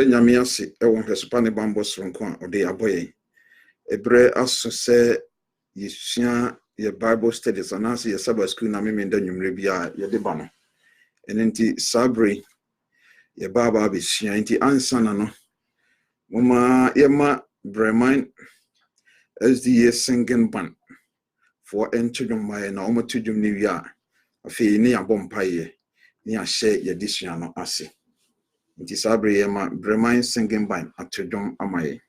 Nyame ase ɛwɔ hwɛsopa ne bambɔ soronko a ɔde abɔ yɛn. Ebre aso sɛ yɛsua yɛ Bible studies anaasɛ yɛ Sabbath school na memenda nwummerɛ bi a yɛde ba no. Ɛno nti sabre yɛ baba abɛsua nti ansana no. Mama yɛma Breman SDA singing band for ento dwom ma yɛ na ɔmato dwom ne wie a afei ne yɛabɔ mpaeɛ ne yɛahyɛ yɛde sua no ase. Nti sabre yɛma Breman singing band ato dwom ama yɛ.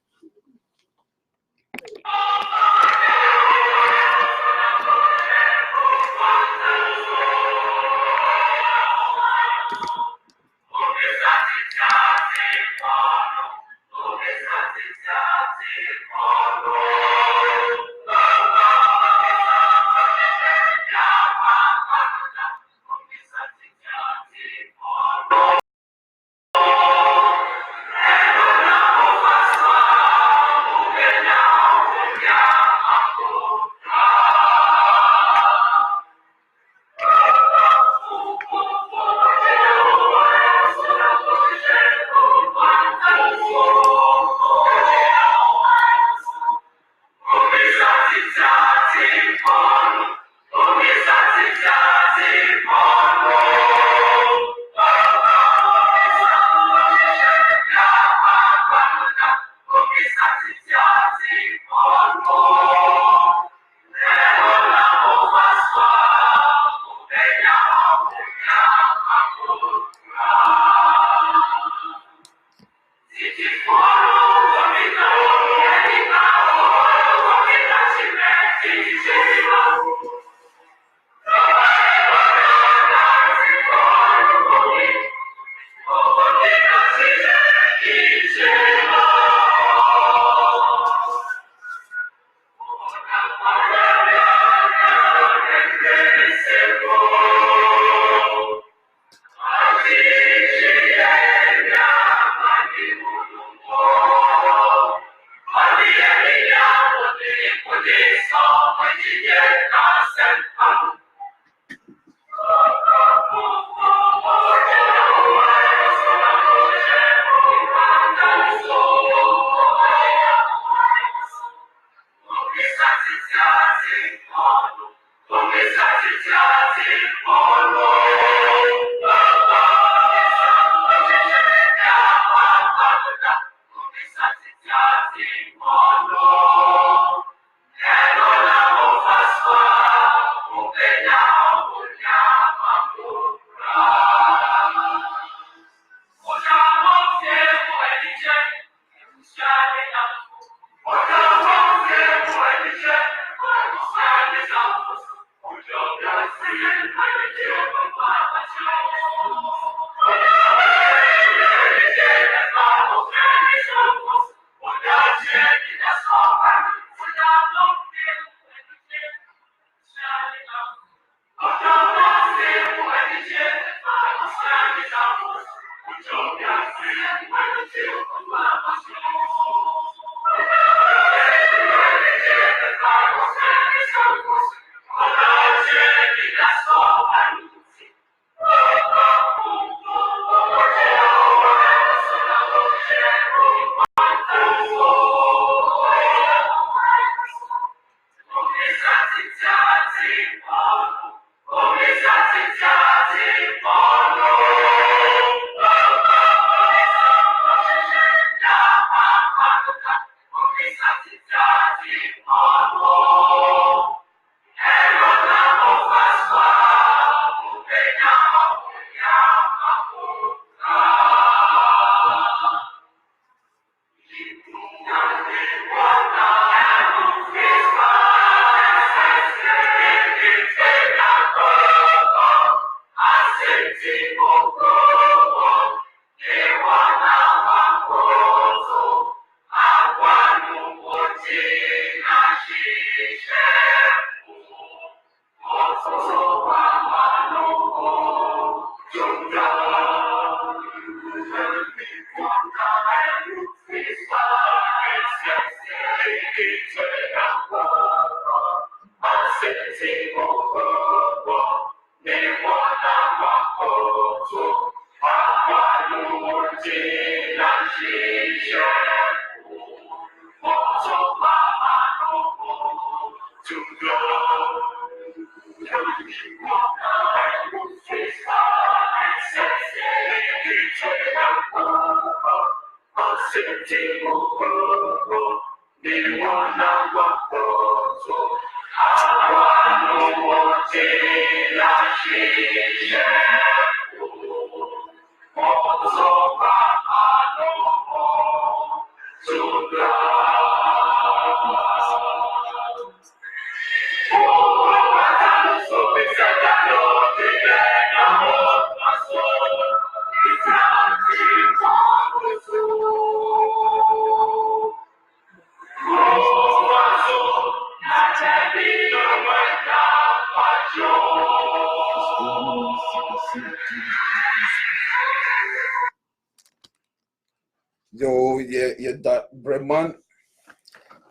Yo, yeah, that Breman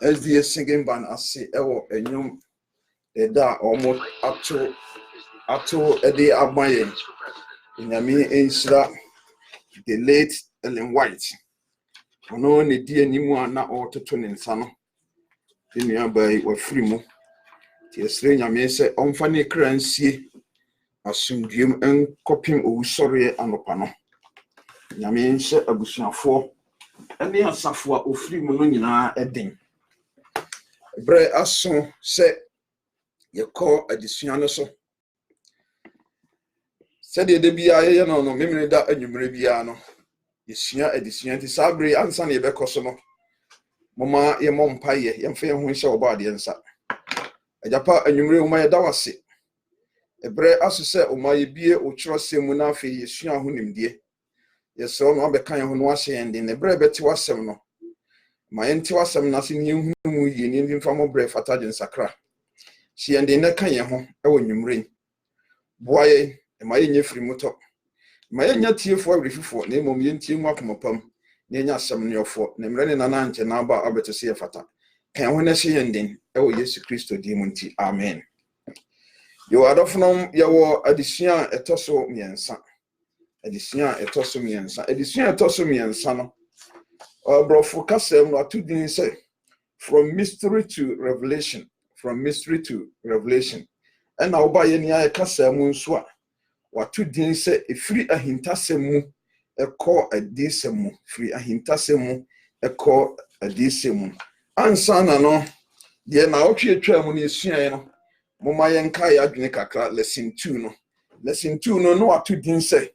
as the singing band I see and you that almost up to a day of my in I mean insida the late Ellen White. I know any dear anymore not all to turn in sano. In your bay were free mo. The strange I may say on funny currency assumed you and copying oh sorry and opano. Yamin said a bushing for. Any asafo ofri mu no nyina edin bre aso se yekọ adesua no so se de bia ye no memene da anwumre bia no yesua adesua ti sabre ansa na yebekọ so no mama ye mompaye yemfa ye ho hye oba de nsa ajapa anwumre uma ye da wase bre aso se uma ye bie okyerosem na afi yesua ho nimde yes, so no be kan ho no ahye ende ne bre beti wasem no ma enti wasem na se ne hu mu yi ne mfa mo bre fata gen sakra hye ende ne kan ye ho e wonwumre boaye e ma ye nyefiri moto ma ye nya tiefo awrififo na emom ye ntie mu akomopam ne nya asem ne ofo ne mre ne nana nche na ba abetese ye fata kan ho na hye ende e wo Yesu Kristo di mu nti amen yo adofnom ye wo adesua etoso miensa Edisua etoso miensa no brofo kasem no atudin say from mystery to revelation and na oba ye nia kasem nso a watudin say efiri ahintasem mu ekọ adisem mu free ahintasem mu ekọ adisem mu ansa na no de na otwetwa mu na esua no moma ye nka ya adwene kakra lesson 2 no watudin say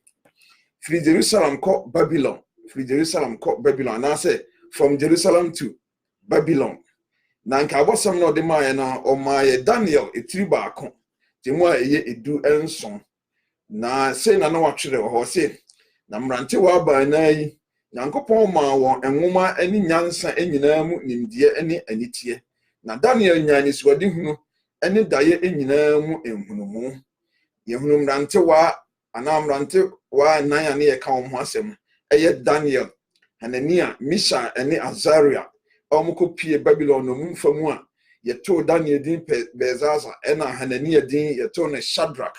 From Jerusalem called Babylon. And I say from Jerusalem to Babylon. Nanka wasam no de my na o my Daniel etriba ko. Ti mo eye edu enson. Na say na no atwere ho say na mrante wa ba na yi. Nyankopon ma won enwoma ani nyansa enyina mu nimdie ani anitie. Na Daniel nyane suwade hunu ani daye enyina mu enhunumu. Ye hunu mrante wa anamrante wa nan ane ye ka wo ho asem eye Daniel Hanania Misha ene Azaria omukopie Babylon no mfamu a ye to Daniel din Bezaza ena Hanania din ye to ne Shadrach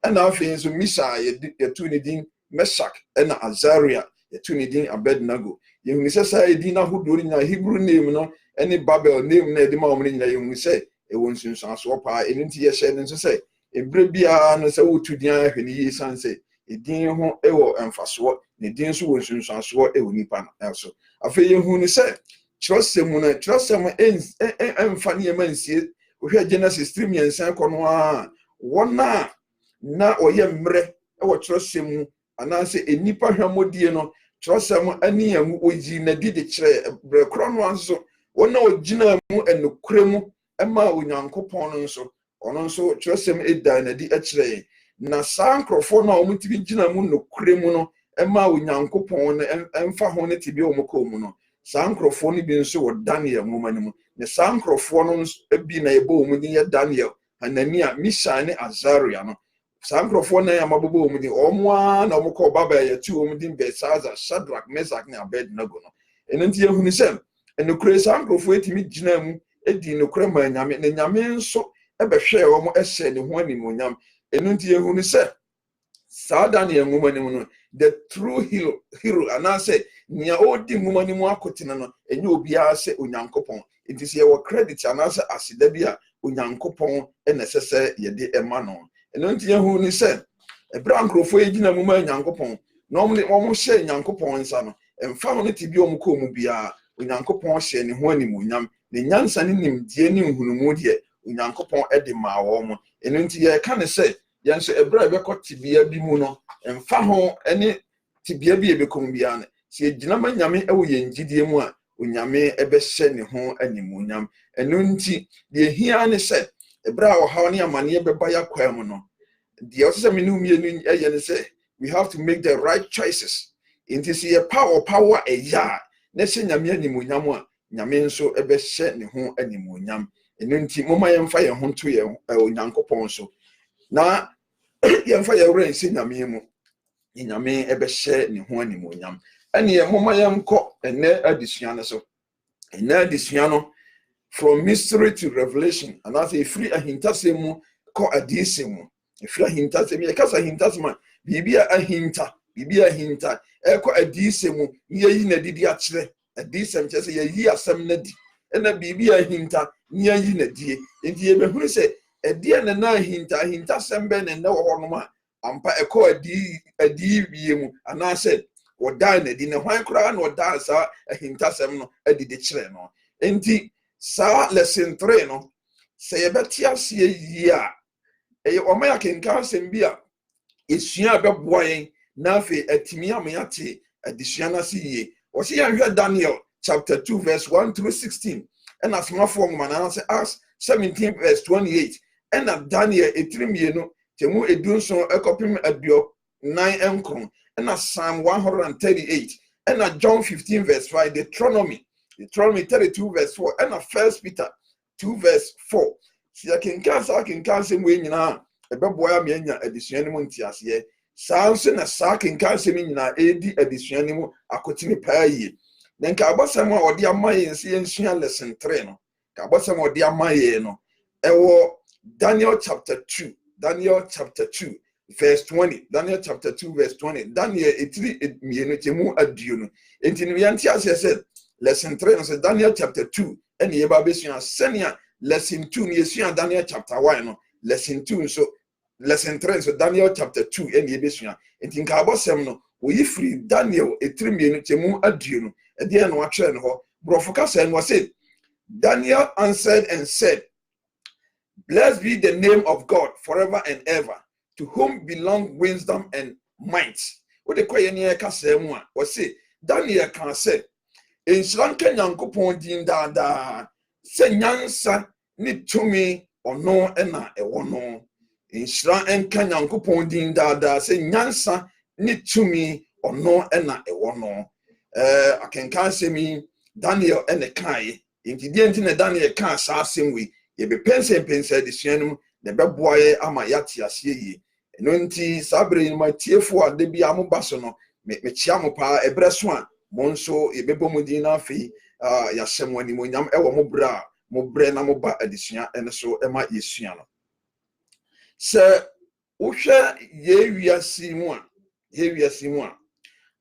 ena afin so Misha ye to ne din Meshach ena Azaria ye to ne din Abednego ye hunu se sai din na hodori nya Hebrew name no ene Babel name na de ma omne nya ye hunu se e won sunsun so pa enti ye hye nso se ebre bia no se wotu dia hwene yi sanse edin ho ewo emfaso ne din so wo sunsuaso ewo nipa na so afa ye hu ni se kyerosem emfa ne emansie ohwe Genesis 3 miensan kono a wona na oye mre ewo kyerosem anase enipa hwamodie no kyerosem ani amu oji na di de kyere bre krono anso wona ogina mu enukure mu ema onyankopon no nso ono nso kyerosem eda na di akyere na sankrofo na omutibi gina mu nokure mu no ema onyankopon emfa ho ne tibi omko mu no sankrofo ni bi nso wo Daniel nwomani mu ne sankrofo no bi na ebo mu din ye Daniel Hanania Misha ne Azaria no sankrofo na ya mabobo mu din omwa na omko baba ya ti mu din Besaza Shadrach Meshach ne Abednego no enenti ye hunu sem enokure sankrofo etimi gina mu edi nokure ma nyame ne nyame nso ebehwe omo ehye ne ho animonyam enunti ye hunu se sa Daniel nwomani mu no the true hero anase nia odi nwomani mu akotina no enye obia se onyankopon enti se ye credit anase asida bia onyankopon enesese ye de ema no enunti ye hunu se ebra nkrofo ye gina mu ma onyankopon no omo hye onyankopon nsa no emfa ho ne tibi omko mu bia onyankopon hye ne ho animuonyam ne nyansa ne nimdie ne nhunumu de onyankopon ede ma wo mo eno nti ye ka ne se yenso ebra be kotibia bi mu no emfa ho ene tibia bi ebekom bia ne se gina ma nyame ewo ye ngidie mu a onyame ebehye ne ho animuonyam eno nti de hia ne se ebra wo haw ne amane beba ya kwam no de o se menu mienu eye ne se we have to make the right choices inti se ye power eya na se nyame animuonyam a nyame nso ebehye ne ho animuonyam eno nti moma yemfa ye ho to ye onyankopon so na yemfa ye wura nsi nyame mu nyame ebehye ne ho animuonyam ene ye moma yemko ene adisua ne so ene adisua no from mystery to revelation and as a free ahintasemu ko adisemu free ahintasemu ye kasa ahintasema bibia ahinta eko adisemu ye yi na didi a kire adisem chese ye yi asem na di ena bibia ahinta ye yi na die enti ye behuru se edie na ahinta sembe ne na wo hono ma ampa eko adi wie mu anase woda na di ne hwan kura na woda sa ahinta sem no adidi kire no enti sa lesson 3 no se ye betia se yi a eye omaya kenka sem bia esua beboa yen na afi atimi amayate adisua na se yi o se ya hwe Daniel chapter 2 verse 1 through 16 and as my form man say Acts 17 verse 28 and Daniel etrimienu temu edunso ekopim adio 9 enkron and Psalm 138 and John 15 verse 5 Deuteronomy 32 verse 4 and 1 Peter 2 verse 4 si akinkan se mu nyina ebeboa me anya adisua ne mu ntiase sanse na sakinkan se nyina edi adisua ne mu akotini paaye na nka abasam a odi amaye nse ensua lesson 3 no ka abasam odi amaye no ewo Daniel chapter 2 verse 20 Daniel chapter 2 verse 20 Daniel etiri mienu temu aduo no enti no yanti ase lesson 3 no se Daniel chapter 2 ene ye ba besua senia lesson 2 ne yesua Daniel chapter 1 no lesson 2 so lesson 3 so Daniel chapter 2 ene ye besua enti nka abasam no oyi free Daniel etiri mienu temu aduo no ede no atwere no ho brofoka say no say Daniel answered and said, blessed be the name of God forever and ever, to whom belong wisdom and might. What the kwaye ne ka say mu a o say Daniel can say in sranka nyankopon din da se nyansa ni tumi ono na ewo no in sran enka nyankopon din da se nyansa ni tumi ono na ewo no akenkan se mi Daniel ene kai inti die nti na Daniel kan sa asem wi ye be pense de suanum na beboaye ama yate ase yi eno nti sabre ni matiefo ade bi amoba so no me chia mo pa ebreso a mo nso ye bebo mu din na afi ya hyem wani mo nyam ewo mo bra mo bre na mo ba adesua ene so ema yesua no se wohwe ye wiase mu a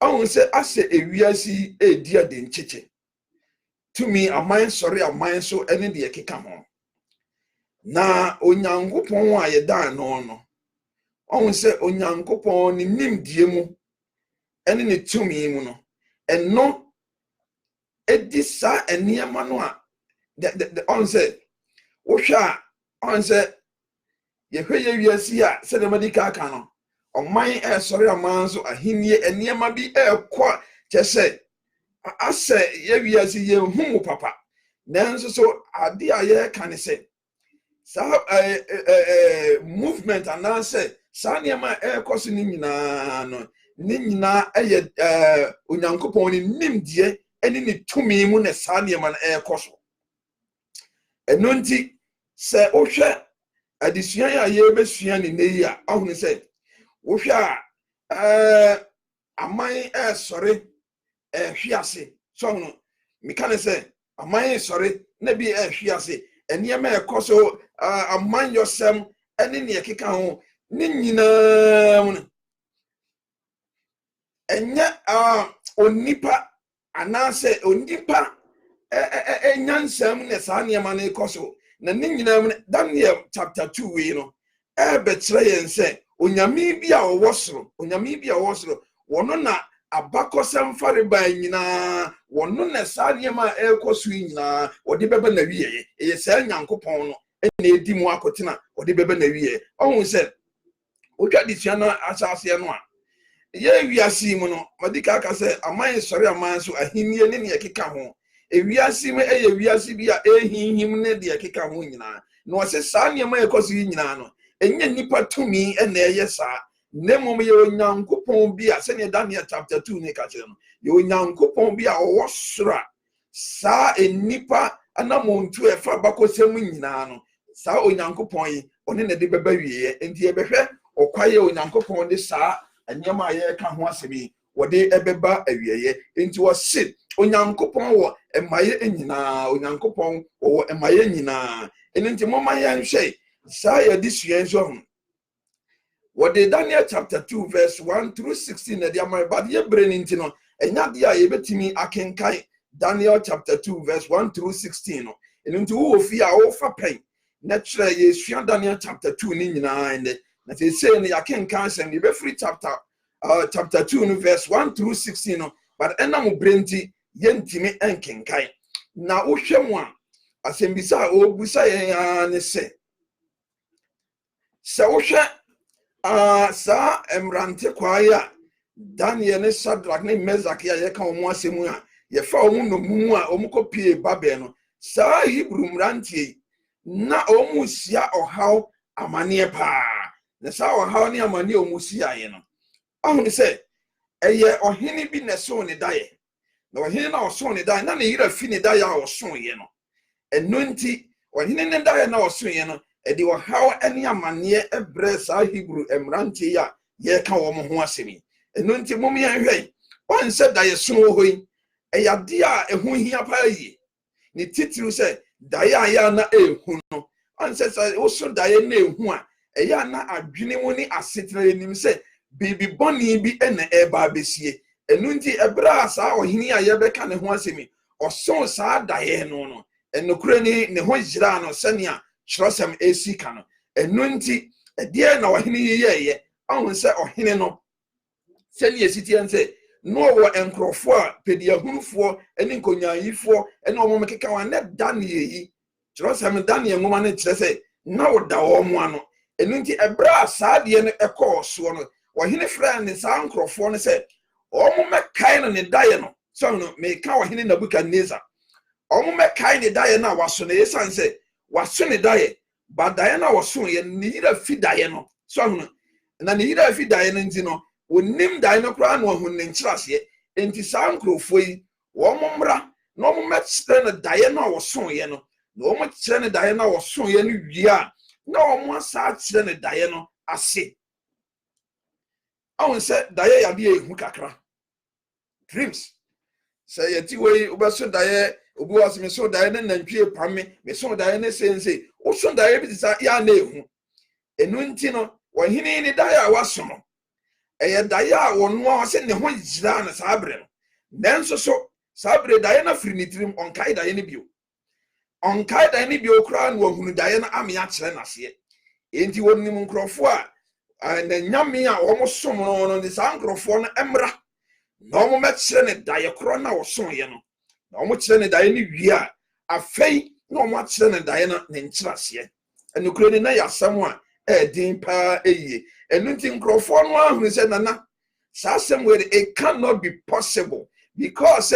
awon se ase ewiase edi ade ncheche to me aman sorry aman so ene de keka ho na onyankopon a ye dan no awon se onyankopon ni nimdie mu ene ne tumi mu no eno edi sa eniema no a the on say wohwa on say ye hweye wiase a se de medical aka no oman sorry aman so ahinie eniema bi ekwa kyese ase ye wiase ye humu papa nanso so ade a ye kan se sa movement ananse sa niema ekoso ni nyina no ni nyina eye onyankopon ni nimdie eni ni tumi mu ne sa niema na ekoso eno nti se ohwe adisua ya ye besua ni neyi a ahunu se ohwe a aman sorry hwiase so no me kan say aman sorry na bi hwiase eniema ekoso aman yosem eni ne ekeka ho ni nyina mu enya onipa anase onipa enyansam ne sa niema na ekoso na ni nyina mu Daniel chapter 2 we no betre yen say onyame bi a wo soro wono na abakosem fareba nyina wono na saa niema ekoso nyina odi bebe na wiye eye saa nyankopon no na edi mu akotena odi bebe na wiye ohun se otwa disua na asase no a ye wiase mu no madika aka se aman sori aman so ahinie ne ne ekeka ho wiase mu eye wiase bi a ehihim ne de ekeka ho nyina no se saa niema ekoso nyina no enye nipa tumi na eye saa Nemo ye onyankopon bi a sene Daniel chapter 2 ne ka kire no ye onyankopon bi a owosra saa enipa anamontu efa bakosem nyina no saa onyankopon yi one ne de beba wiye enti e behwe okwaye onyankopon de saa anyama ye ka ho asemi wode ebeba awiye enti wo sit onyankopon wo emaye nyina onyankopon wo emaye nyina enti moma ye nhwe saa ye disue nso what the Daniel chapter 2 verse 1 through 16 na dia my bad ye brain into no enya dia ye betimi akenkai Daniel chapter 2 verse 1 through 16 no enu wo fi a wo fa pen na kire ye sua Daniel chapter 2 ni nyina ende na say ne akenkai sem ye be free chapter 2 no verse 1 through 16 no but ena mo brenti ye ntimi enkenkai na wo hwemu a asembisa o busa ye ne se wo hwe sa emrante kwaya Daniel ne Shadrach ne Meshach ya ye ka omo asemu a ye fa omo no mu a omo kopie Babel no sa Hebrew mrante na omo sia ohaw amane pa na sa ohaw ne amane omo sia ye no ahun se eye ohene bi ne so ne daye na ohene na oso ne daye na ne yira fi ne daye a oso ye no eno nti ohene ne daye na oso ye no edi ohaw ene amane ebre sa Hebrew emrante ya ye ka wo mo ho asemi eno nti mom ye hwei on se daye so hoi eyade a ehu hia pa yi ni titiri se daye aya na ehu no on se wo so daye na ehu a eya na adwene mu ni asetre enim se bibi boni bi ene eba besie eno nti ebra sa ohini a ye beka ne ho asemi oso sa daye no enokure ni ne ho jira no senia Trosem AC kano enu nti edie na ohene yeye ahun se ohene no se ne esiti ense no wo enkrofo a pedi ahunfo eni nkonyayifo eni omo mekeka wa ne Daniel yi Trosem Daniel ngoma ne kire se na wo da wo mo ano enu nti ebra saade ne ekọọso no ohene fra ne sa nkrofo no se omo mekai no ne daye no so no meka ohene Nebukadnezar omo mekai ne daye na waso ne esanse waso ne daye ba daye na waso ye ne yira fi daye no so no na ne yira fi daye no nti no wonim daye no kra na ohun ne nkyirase enti sa nkrofo yi wo mommra na omo mekire ne daye na waso ye no na omo kire ne daye na waso ye no wia na omo asa kire ne daye no ase awon se daye ya bi ehu kakra dreams say yeti we obeso daye obi was me so daye ne nantwie pame me so daye ne sense o so daye bi sa ya na ehu enu nti no wohini ni daye a waso no eye daye a wono a se ne ho jira na sabre no nanso so sabre daye na firi ni tirim onkai daye ne bio onkai daye ne bio kra na wohunu daye na ame a kire na se enti wonim nkrofo a na nyame a wo som no ne sa nkrofo no emra na omo mekire ne daye kro na wo so ye no na omo kire ne daye ne wia afei na omo akire ne daye na ne nkyirase enu kro ne na yasam a din pa eye enu nti nkrofo no ahunu se nana sa asem where it cannot be possible because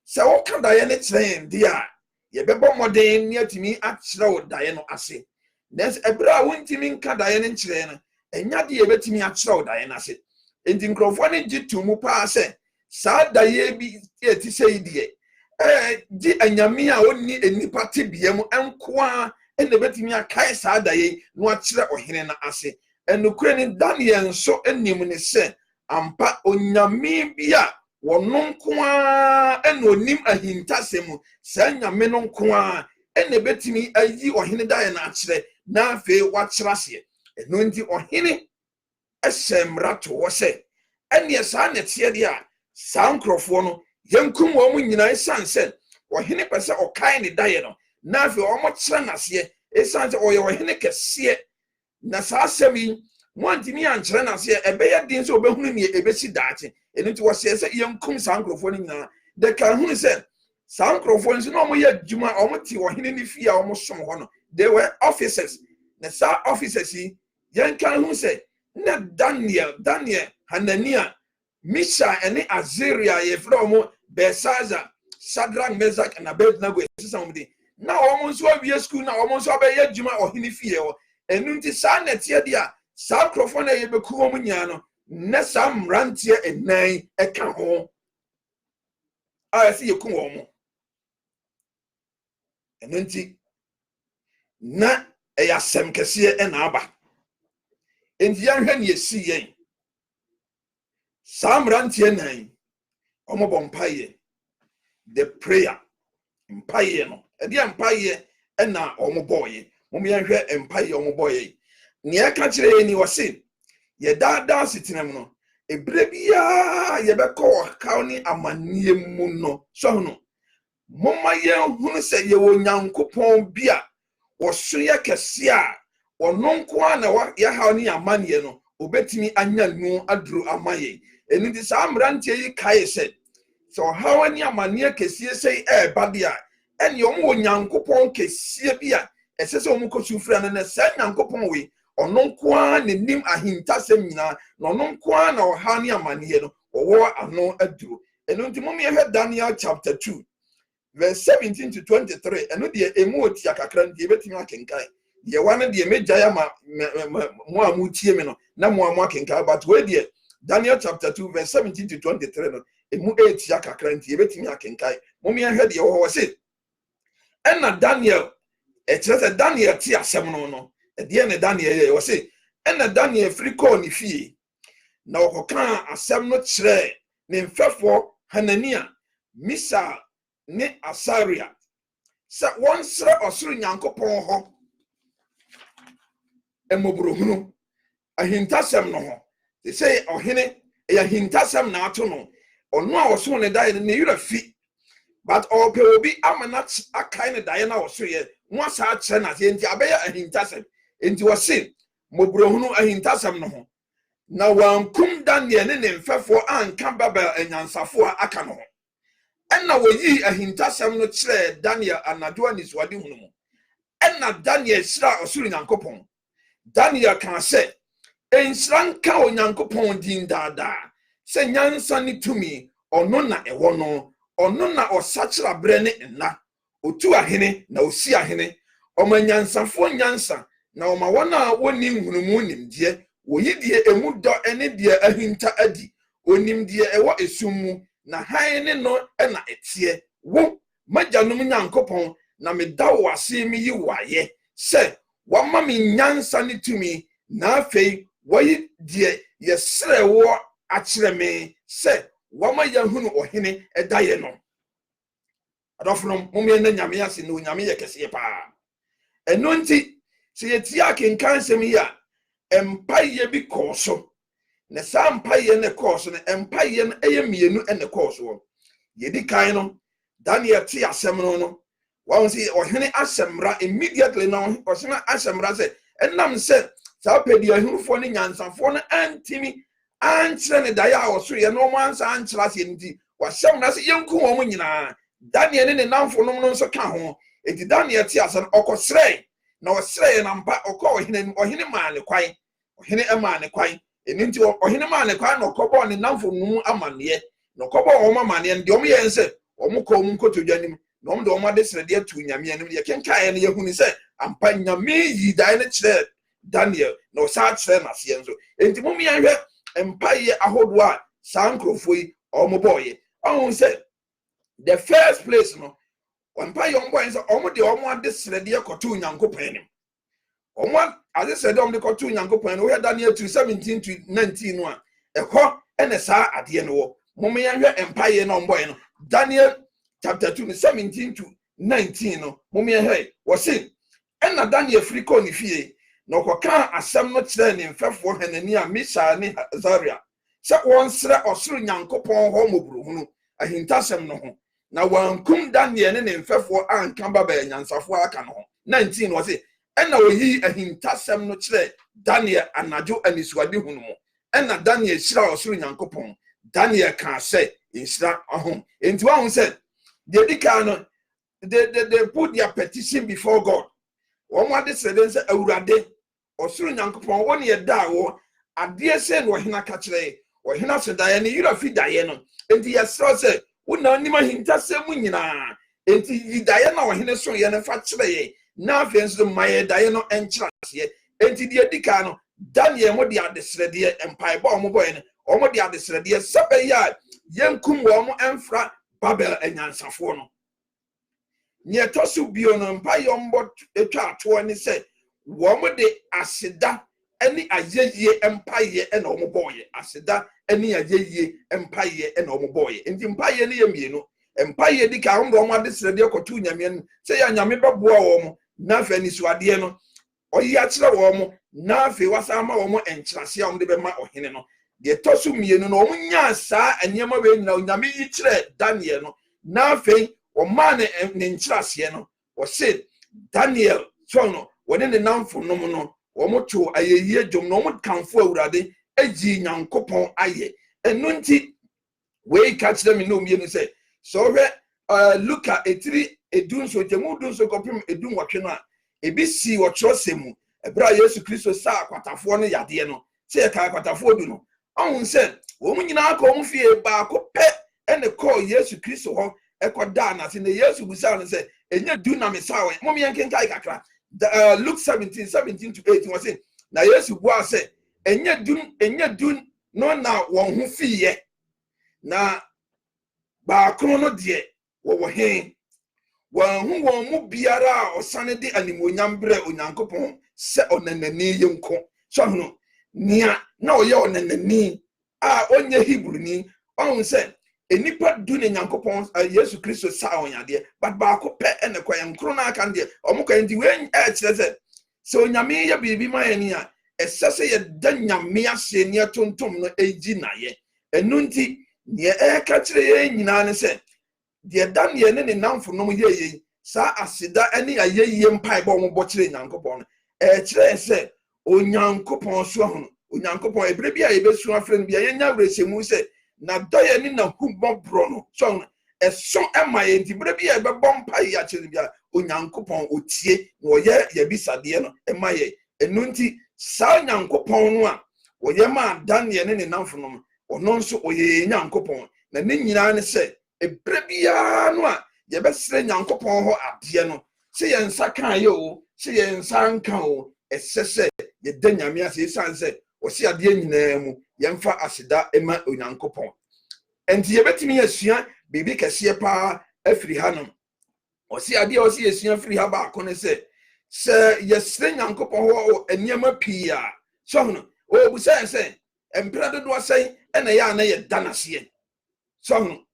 se wo ka daye ne kire ndi a ye bebo moden ne atimi akire wo daye no ase nes ebra wontimi nka daye ne nkire no enya de ye betimi akire wo daye no ase enti nkrofo ne gitumu pa se sa daye bi eti sei die di anyame a onni enipa tebiam enkoa ene betimi akai sa daye no akire ohene na ase enukure ni Daniel nso enim ne se ampa onyame bi a wono nkoa ene onim ahintasem sa nyame no nkoa ene betimi ayi ohene daye na akire na afi wakirase eno nti ohene esemrato wo se ene sa netie de a sa nkrofo no yankum wo mu nyina esanse ohene pese okai ne daye no na afi omo kire nase esanse oye ohene kese na sa asemi mo antimi ankire nase ebeye din se obehunu ne ebesi daate eno ti wo se yenkum saa nkrofo ni nyina de ka hu se saa nkrofo nso na omo ye adwuma omo ti wo hene ni fie a omo som ho no they were officers na saa officers yi yen ka hu se na Daniel Hanania Misha ene Azaria ye from Besaza Shadrach Meshach and Abednego somebody na omo nso awie school na omo nso abaye adwuma ohene fie ho enu nti saa netie dia saa nkrofo na ye beku omo nya no na saa mrantie enan eka ho asi ye ku omo enu nti na eya sem kese e na aba enti ya hwe ne yesi yen saa mrantie enan omo bompaye the prayer mpaye no edi mpaye e na omo boye mum ya hwe mpaye omo boye ne aka kire ni wose ye dada sitinam no ebre bia ye beko kaw ni amanie mu no so no momma ye hunu se ye wo Nyankopon bia wo so ye kese a ono nko a na ya haw ni amanie no obetimi anya nu aduru amaye eni di sa amrantie yi kai se so haw ni amanie kese sei bade a eni omo wo Nyankopon kese bia ese se omo kosu fra na sa Nyankopon we ono nko a ne nim ahintasem nyina na ono nko a na haw ni amanie no wo ano aduru eno nti mom ye hwe Daniel chapter 2 verse 17 to 23 eno de emu otia kakra ndi ebetimi akenkan ye wane de megya ma mo amutie me no na mo akenkan but we de Daniel chapter 2 verse 17 to 23 no emu etia kakra ndi ebetimi akenkan mom ye hwe de wo se enna Daniel ekyerese Daniel ti asem no de ne Daniel ye wo se enna Daniel friko ni fie na okoka asem no kyere ne mfefo Hanania Misha ne Azaria sa won sra osuru Nyankopon ho emobrohunu ahintasem no ho they say ohene e ahintasem na ato no ono a woso ne dai ne yura fi but ope obi amana akai ne dai na woso ye mo asa akye na se enti abeya ahintasem enti wose mobrohunu ahintasem no ho na wankum Daniel ne mfefo anka Babel anyansafo aka no ho enna woyi ahintasem no kire Daniel anadwo aniswade hunu mu enna Daniel sira osuru Nyankopon Daniel kan se ensranka onyankopon din dada se nyansa ni tumi ono na ewo no ono na osachira bre ne nna otu ahene na osi ahene omanyansafo nyansa na omawona woni hunumu nimdie woyidie emudo ene die ahinta adi onimdie ewo esumu na haine no na etie wo majanum Nyankopon na medawo ase mi yi waye se wama mi nyansa ni tumi na afei wayi die yesre wo akire me se wama yahunu ohene edaye no adofno mumye na nyame ase no nyame ye kese pa eno nti se yetia kenkan sem ya empaye bi koso na sa empaye ne koso ne empaye no eye mienu ene koso yedi kan no Daniel ti asem no won si ohene asemra immediately no osema asemra se enam se sa pedi ahunfo ne nyansafo no antimi ankyere ne daya a woso ye no mo ansa ankyere ase nti wasem na se yenku wo mo nyina Daniel ne namfo no nso ka ho enti Daniel ti asem okosrei na osrei na mpa okọ ohene ma ne kwan ohene ema ne kwan enti ohene ma ne kwan na okobo ne namfo no amane na okobo wo amane ndi omo ye nse omo ko omo nkotodwanim na omo de omo adesrede atu nyame anim ye kenkae ne yehuni se ampa nyame yi dai ne kire Daniel na osa kire na se enzo enti mum ya hwe empaye ahodo a sankrofo yi omo boye ohun se the first place no empaye omo boye se omo de omo adesrede ekoto Nyankopon anim omo adesrede omo de ekoto Nyankopon anim we Daniel 2:17 to 19 no a ekọ ene sa ade ne wo mum ya hwe empaye na omo boye no Daniel chapter 2:17 to 19 no mum ya hwe wo se enna Daniel friko ni fie na okoka asem no kire ne mfefo Hanania Misha ne Azaria se won sre osuru Nyankopon ho mobrohunu ahintasem no ho na wankum Daniel ne mfefo anka Babel nyansafo aka no ho 19 wo se enna oyi ahintasem no kire Daniel anajo aniswade hunu mu enna Daniel sira osuru Nyankopon Daniel can say instead home. Into one said, they put their petition before God. One more they said, Urade, or soon Yankupon, 1 year da, a dear sen or Hina Catchley, or Hina said Diana, you don't feed Diana. And the Astro said, would not name him just say Winina. And the Diana or Hina so yana fatchley. Now, friends, the Maya Diana and Chassie, and the Dicano, Daniel, what the other Sredia and Pie Bomb boy, or what the other Sredia, Supper Yard, Young Kumwam and Fra, Babel and Yansafono. Near Tosu Biono and Payombo, a chart one said, Woman de Asida, any Aye Empire and Omo boy, Asida, any Aye Empire and Omo boy, and the Empire Niamino, Empire di Cambo, what this radio Cotunia, say, Yamiba Boom, nothing is Wadiano, or Yatra Womo, nothing was Ama Omo and Chasia on the Bema or Hineno. The Tosu Mieno, no Yasa, and Yamabe no Yami Daniel, nothing. Or man and Ninchasiano, or said Daniel Sono, when the noun for nomono, or moto a year jom no one come forward, a genian copon aye, and nunti way catch them in no mean say. So look at a tree, a dun so Jamu so copim a dun wakena, a BC or Chosemu, a bra Yesu Christo sa quatafone yadiano, say a carquatafoduno. On said, woman in our confia barco pet and the call Yesu Christo. Ekodana in the years we sound and say, and you do not miss out. Mommy and Kakra. Luke 17 to 18 was saying, now yes, you was say, and you do no now one who fee now Bacono dear, what were hang one who won't move biara or Sunday and the Munyambre or Yankopon set on the knee young co. So no, near no yawn and the knee. On your Hebrew knee, on said. Enipa dune Yankopon Yesu Christo sa onyade but baako pe ene kwayam krona aka de omukwa ndi wen kyerese so nyame ya bibi mayani a esese ye danyame ase ne tontom no egi naye enunti ne eka kyere ye nyina ne se de Daniel ne namfo no ye sa asida ene ayeye mpai bo mo bo kyere Yankopon kyere se onyankopon so hono onyankopon ebre bia ye besu afren bia ye nya wresemu se na doye ni na humbo brono so eso ema ye ntibere bi e be bompa ya kyere bia onyankopon otie na oye ye bisade no ema ye enunti sa onyankopon no a oye ma Daniel ne namfo no ono nso oye nyankopon na ne nyina ne se ebre bia no a ye be sere nyankopon ho ade no se ye nsa kan ye o se ye nsa nkan o esese ye danyame ase sanse o se ade nyina mu yemfa asida ema onyankopon enti yebetimi yesua bibi kese pa afiri hanom o se ade o se yesua afiri ha ba ko ne se yesre nyankopon ho eniema pia so no o bu se emprado do asen ena ya na ye danase so no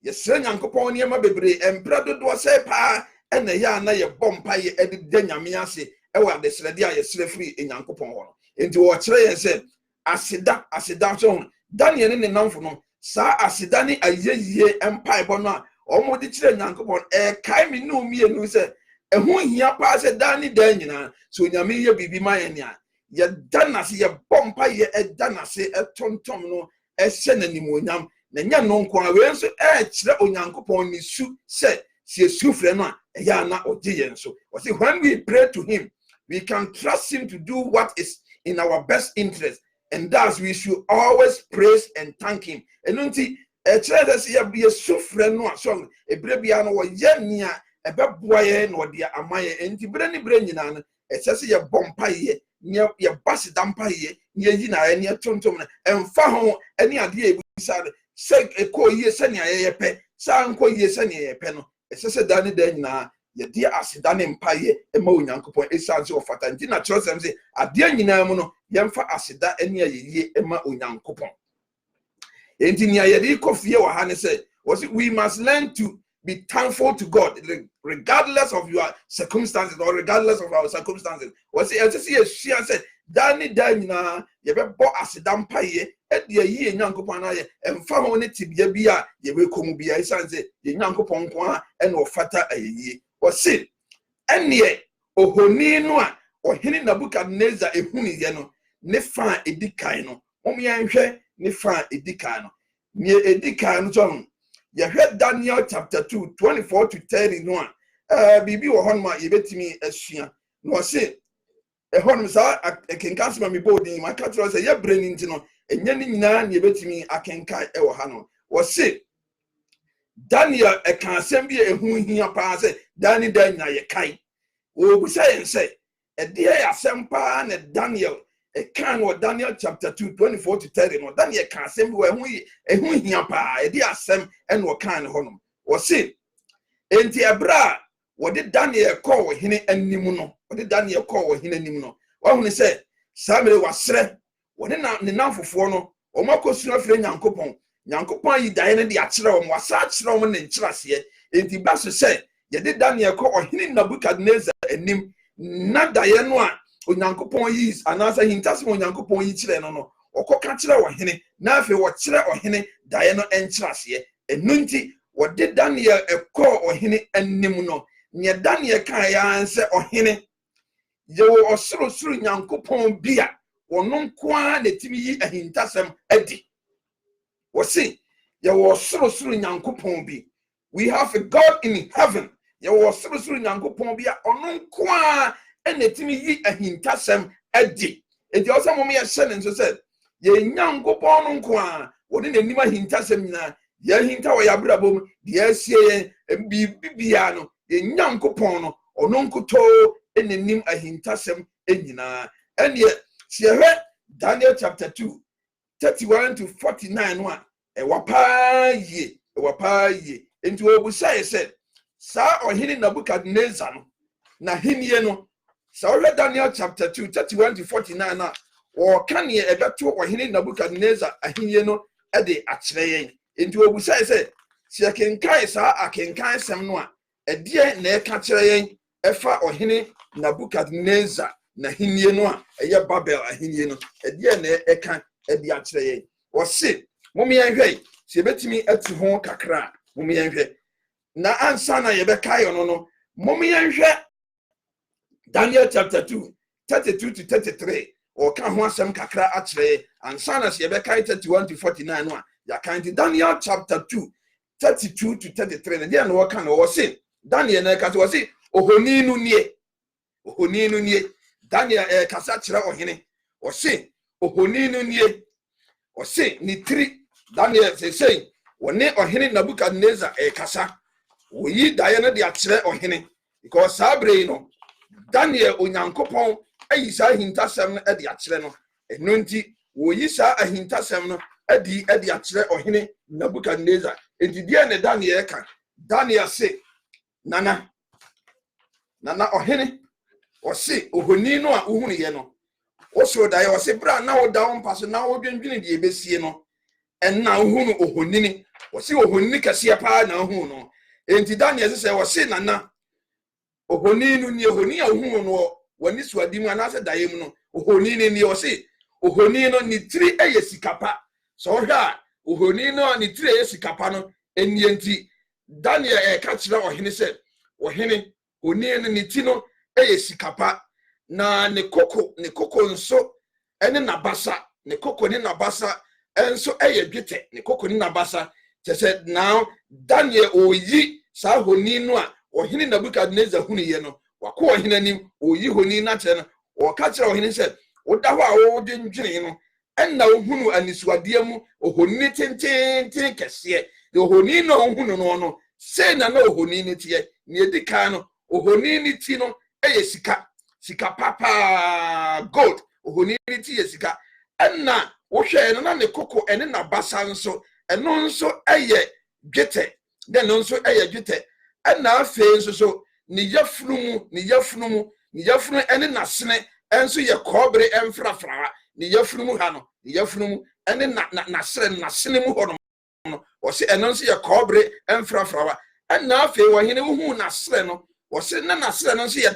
yesre nyankopon eniema bebre emprado do asen pa ena ya na ye bompa ye ede nyame ase e wa de srede a yesre firi nyankopon ho enti wo kire ye se asida so Daniel ne namfo no sa asida ni ayeye empire bo no a omodi kire nyankopon kai mi no mienu se ehu hia pa se dani dan nyina so nyame ye bibi mayani a ye danase ye bompa ye danase tontom no ehye nanimonyam na nya no nko a we nso kire onyankopon ni su se su frɛ no a ya na oje ye nso o say when we pray to him we can trust him to do what is in our best interest. And thus we should always praise and thank him. And unti church say be a suffer no so e brebia no wo ye nia e beboye no de amaye enti bre ni bre nyina no e say ye bompa ye ye basi dampa ye ye yi na ene tontom na emfa ho ene ade e bisa se e ko ye se nia ye pe sa nko ye se nia ye pe no e say da ni da nyina ye de asida ne mpa ye e ma onyankopon e sanse ofata nti na church say ade nyina mu no yemfa asida ene ayeye ema onyankopon enti nia ye di kofie wa ha ne say we must learn to be thankful to God regardless of your circumstances or regardless of our circumstances was it she said dani na ye be bo asida mpa ye e de ayi nyankopon na ye emfa ho ne tibia bia ye be komu bia isanse ye nyankopon ko a ene ofata ayeye was it ene ohoni no a ohini Nebukadnezar ehuni ye no ne fa edikan no omianhwe ne fa edikan no Near Edikan John. You heard Daniel chapter 2, 24 to 31. Bibi or Honma, you bet me as she no say. A Honma, I can cast my body. My catcher say, you're bringing to know. And Yanni Nan, you bet me, I can kai ever Hano. Was say Daniel, a can send me a who here pass it. Danny Dana, ye kai. We say and say, a dear Sampa and Daniel. A can or Daniel chapter 2, 24 to 30. No, Daniel can send where we a who a dear Sam and what kind of honum. Or say, ain't a bra, what did Daniel call him and Nimuno? What did Daniel call him and Nimuno? Well, he said, Samuel was sre, what not enough for Fono, or Marco Snowflake Yankopon, Yankopon, you Diana the Achra, was such Roman and Trust yet. Ain't the Basso said, you did Daniel call him Nebuchadnezzar and Nim, not Diana. Onyankopon yi anasa hintase onyankopon yi kire no no okoka kire wo hene na afi wo kire ohene dae no enkyerase enunti wo de Daniel ekọ ohene anim no ne Daniel kan ya anse ohene ye wo osoro nyankopon bia wono nko a na timi yi ahintasem adi wo se ye wo osoro nyankopon bi. We have a God in heaven. Ye wo osoro nyankopon bia ono nko a and the Timmy ye a hintasem edi. It also mommy a sentence said, Ye nyango bon qua, what in the Nima hintasem na, ye hinta wa yabrabum, the SCA and Bibiano, ye nyango pono, or nonco to, and the nim a hintasem enina. And yet, she read Daniel chapter 2, 31 to 49 1. A wapa ye, into a busay said, Sa or hidden Nebuchadnezzar, na him ye no. So read Daniel chapter 2, 31 to 49 now. Or can ye ever talk or hidden Nebuchadnezzar a hieno a day at Chile into a busay said, Si I can kai sa I can kai some noa a dear ne catching efa or hine Nebuchadnezzar na hinienoa a ya babel a hinieno a dear ne ekan a dear Chile or sit mummy and way she bet me at home kakra mummy and way na ansana ye be kai no mummy and way. Daniel chapter 2, 32 to 33. Or can one some kakra atre and sanas yebeka 31 to 49 one. Ya kind Daniel chapter 2, 32 to 33. And then what can was it? Daniel nekat was it? Ohoninu nie. Daniel kasachra or hine. Or say, Ohoninu nie. Or say, ni three. Daniel say, when ne or hine Nebuchadnezzar kasa. We Diana the atre or hine. Because Sabre no. Daniel onyankopon ayisa hintasem e de akire no enunti wo yisa ahintasem no adi akire ohene Nebuchadnezzar edidie ne Daniel ka Daniel say nana ohene o se ohoni no a uhunu ye no o so da ye o se bra na wo da won paso na wo dwendwene de ebesie no en na uhunu ohoni ni o se ohoni kase pa na uhunu no enti Daniel say o se nana ohoni no ni ohoni a ohunu no wani suadim anase dayem no ohoni ni o se ohoni no ni tiri eyesikapa so hwa ohoni no ni tiri eyesikapa no enienti Daniel ka kira ohene se ohene oni no ni ti no eyesikapa na ne koko nso ene nabasa ne koko ni nabasa enso eyedwete ne koko ni nabasa tese now Daniel oyi sa ohoni no a ohene Nebuchadnezzar hunu ye no wako ohene anim oyi honi na kire no o ka kire ohene se woda ho a wo dwendwene no enna ohunu anisuade mu ohoni tenten kese de ohoni no ohunu no se na ohoni ni tie ni edika no ohoni ni ti no eye sika papa gold ohoni ni ti ye sika enna wo hwe no na ne koko ene na basa nso eno nso eye dwete de no nso eye dwete enna afe nso so ni yafunu ene na sene enso ye kobre emfrafra ni yafunu ha no ni yafunu ene na sene mu ho no o se eno nso ye kobre emfrafra enna afe wo hene hu na sene no o se na sene no nso ye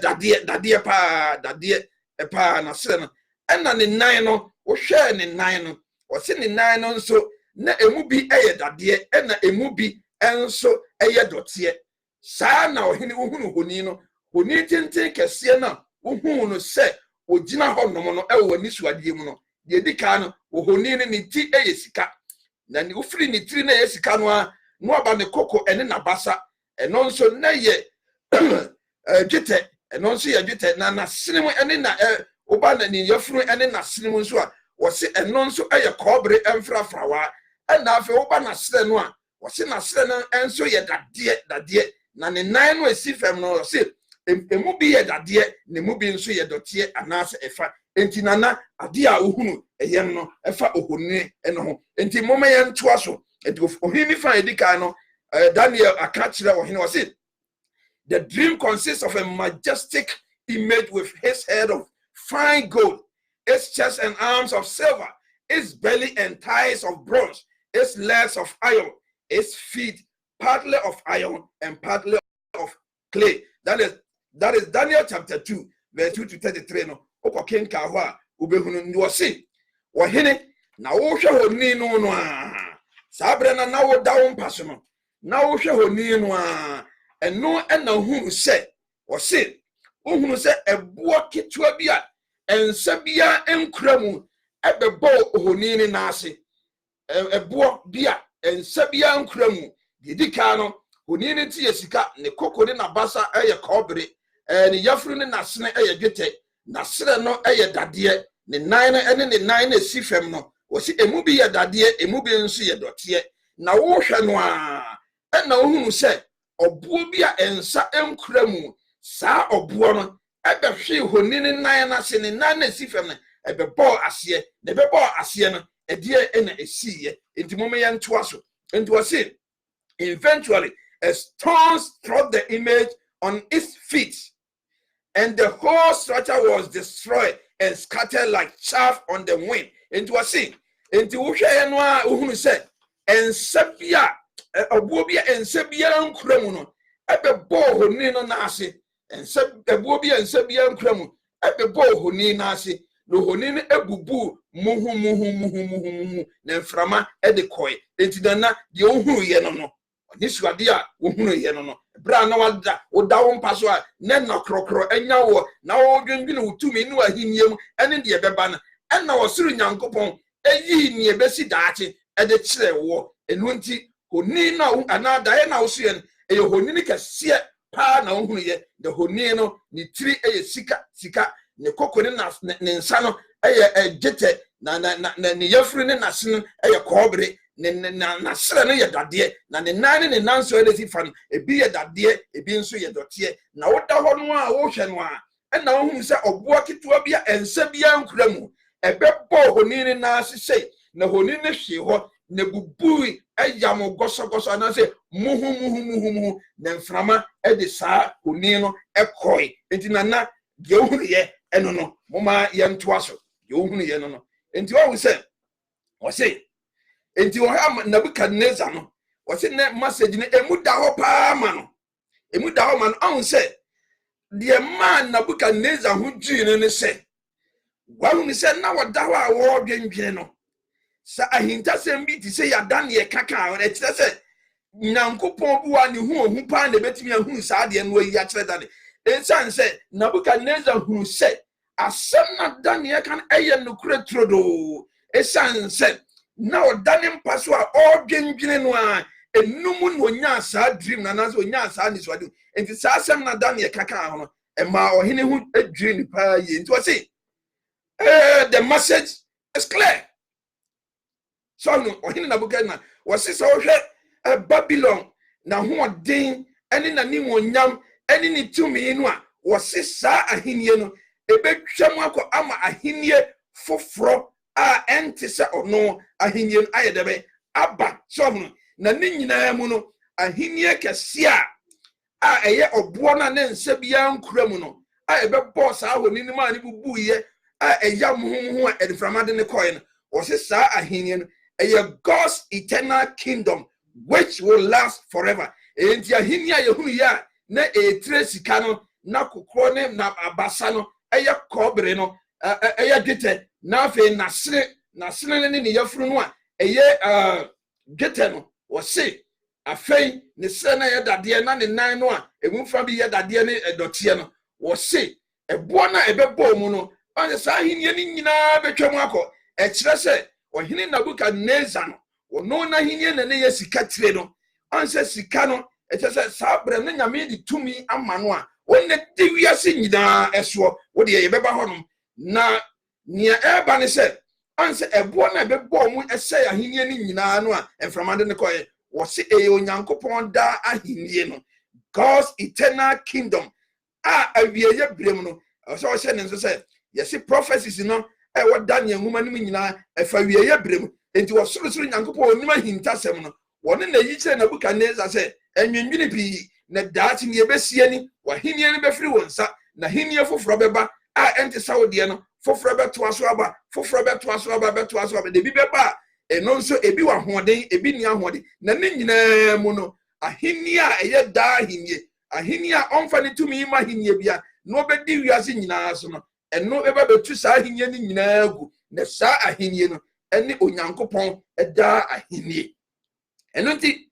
dade pa na sene no enna ne nan no wo hwe ne nan no o se ne nan no nso na emu bi eye dade enna emu bi enso eye dote saa na ohene wohunu honi no honi tenten kese na wohunu no se ogina ho nom no ewo ni suade mu no de dika no honi ni ti eye sika na ni ufiri ni tiri na ye sika no a no aba ne koko ene na basa eno nso na ye dwetɛ eno nso ye dwetɛ na sinem ene na oba na ni yafuru ene na sinem nso a wo se eno nso eye kɔbre emfrafrawa ɛna afi oba na sere no a wo se na sere no enso ye dade na ne nan no esi fam no wo se emu bi ye dade ne mu bi nso ye dɔteɛ anaase efa enti nana ade a ohunu eye no efa ohoni eno ho enti moma ye ntoa so enti ohini fa edika no Daniel akachira ohini wo se the dream consists of a majestic image with his head of fine gold, its chest and arms of silver, its belly and thighs of bronze, its legs of iron, its feet partly of iron and partly of clay. That is Daniel chapter 2, verse 2 to 33. No, okokenka ho a ubehunu ndi wo se wo hene na wo hwe honi no no a sabre na wo da wo mpaso no na wo hwe honi no a eno na hunu se wo se ohunu se eboa ketua bi a ensa bia enkura mu ebebo ohoni ni na ase eboa bi a ensa bia enkura mu didika no honi ni ti yesika ne kokori na basa eye kɔbre ne yafuru ne nasene eye dwetɛ nasere no eye dade ne nan no ene ne nan na si fam no wo se emu bi ye dade emu bi nso ye dɔteɛ na wo hwɛ no a na ohunu se obuo bi a ensa enkura mu saa obuo no ebehwe honi ne nan na se ne nan na si fam no ebebɔ aseɛ na ebebɔ aseɛ no edie ena esiye enti mom ye ntoa so enti wo se eventually a stone struck the image on its feet and the whole structure was destroyed and scattered like chaff on the wind. Enti wo se enti wo hwɛ no a ohunu se ensa bia obuo bia ensa bia nkura mu no ebebɔ honi no na ase ensa obuo bia ensa bia nkura mu ebebɔ honi na ase no honi no ebubu muhu na mframa edekoi enti dana de ohunu ye no ni suade a ohunu ye no bra na wada wo mpaso a ne na krokro enya wo na wo dwendwene wutumi ni wahinniem ene de beba na ena wo suru nyankopɔn eyi ni ebesi daache ede kire wo enu nti honi na ana dae na wo so ye eye honi ni kase pa na ohunu ye de honi no ni tiri eye sika ne kokoni na ne nsa no eye gete na ne yafuru ne nasene eye kɔbre na sere no ye dade na ne nan ne nanso ele si fan ebi ye dade ebi nso ye dɔteɛ na wo da hɔ no a wo hwɛ no a na wo hu sɛ oboa ketewa bia ensa bia nkura mu ebebɔ honi ne na sesɛ na honi ne hwe hɔ na bubui ayam gosogoso na sɛ muhu na mframa de saa honi no ekɔi enti na de ohunu ye eno no moma ye ntoa so de ohunu ye no enti wo sɛ wo sɛ enti wo ha Nebukadnezar no wo se ne message ne emu da ho pa ma no ahun se de ma Nebukadnezar ho dwene ne se wa hu ne se na wo da ho a wo dwendwene no sa ahintasem bi ti se ya dan ye kaka e kire se nyankopɔn bi wa ne hu pa na betimi ahun sa de no ayi a kire da ne ensan se Nebukadnezar hu se asem na Daniel kan eye no kure trodo esan se na odane mpaso a odwendwene no a enum no nya sa dream na naso nya sa ni so ade enti sa asem na Daniel kaka ho no e ma ohene hu adwiri ni pa ye enti wo se the message is clear. So no ohene Nebukadnezar wo se so hwɛ Babylon na ho odin ene na ni wonyam ene ni tumi no a wo se sa ahenie no ebetwam akɔ ama ahenie foforo a ente se ono ahinie ayedebe aba so na ne nyinaa mu no ahinie kese a eye obo na ne nsa bia nkura mu no a ebebɔ saa honi ni ma ne bubuye a eya muhu a ediframade ne koy no wo se saa ahinie no eye God's eternal kingdom which will last forever enti ahinie a yehunu ya na etire sika no na kokoro ne na abasa no eye kɔbre no eye dwetɛ na fe nasene ne yafuru no a eye dwetɛ no wo se afei ne sere na ye dade na ne nan no a emumfa bi ye dade ne dɔteɛ no wo se ebo na ebebɔ mu no ɔne saa hinie ni nyinaa betwam akɔ e kire se ohene Nebukadnezar no ono na hinie na ne sika tire no anse sika no etese saa bre no nyame di tumi ama no a wonne di wiase nyina eso wo de ye beba honom na nia eba ne se anse ebo na bebo mu ese ya hinie ni nyina no a enframade ne koye wo se eye onyankopon da ahinie no God's eternal kingdom awieye brem no so wo se ne nso se yesi prophecies no wo Daniel nguma nim nyina efa wieye brem enti wo sorosoro nyankopon onim ahintasem no wone na yi kire Nebukadnezar se enwendwene bi na daati ne ebesie ni wa hinie ne befiri wonsa na hinie foforo beba enti sawde no foforo beto aso aba foforo beto aso aba de bi beba eno nso ebi wa hoden ebi ni ahoden na ne nyina mu no ahinie a eye da ahinie a onfa ne tumi ma hinie bia no obedi wiase nyina so no eno eba betu sa ahinie ni nyina agu na sa ahinie no ene onyankopon eda ahinie eno nti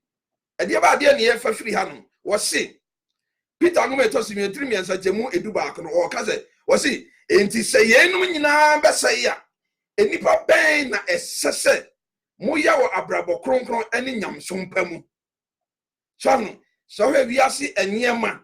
ade ba ade ne ye fa firi ha no wo se Peter no meto si metri miensa jemu edu ba ko no o ka se wo se enti se ye no nyina besai a enipa ben na esese mo ya wo abrabo kronkron ene nyamso mpamu so we wiase eniema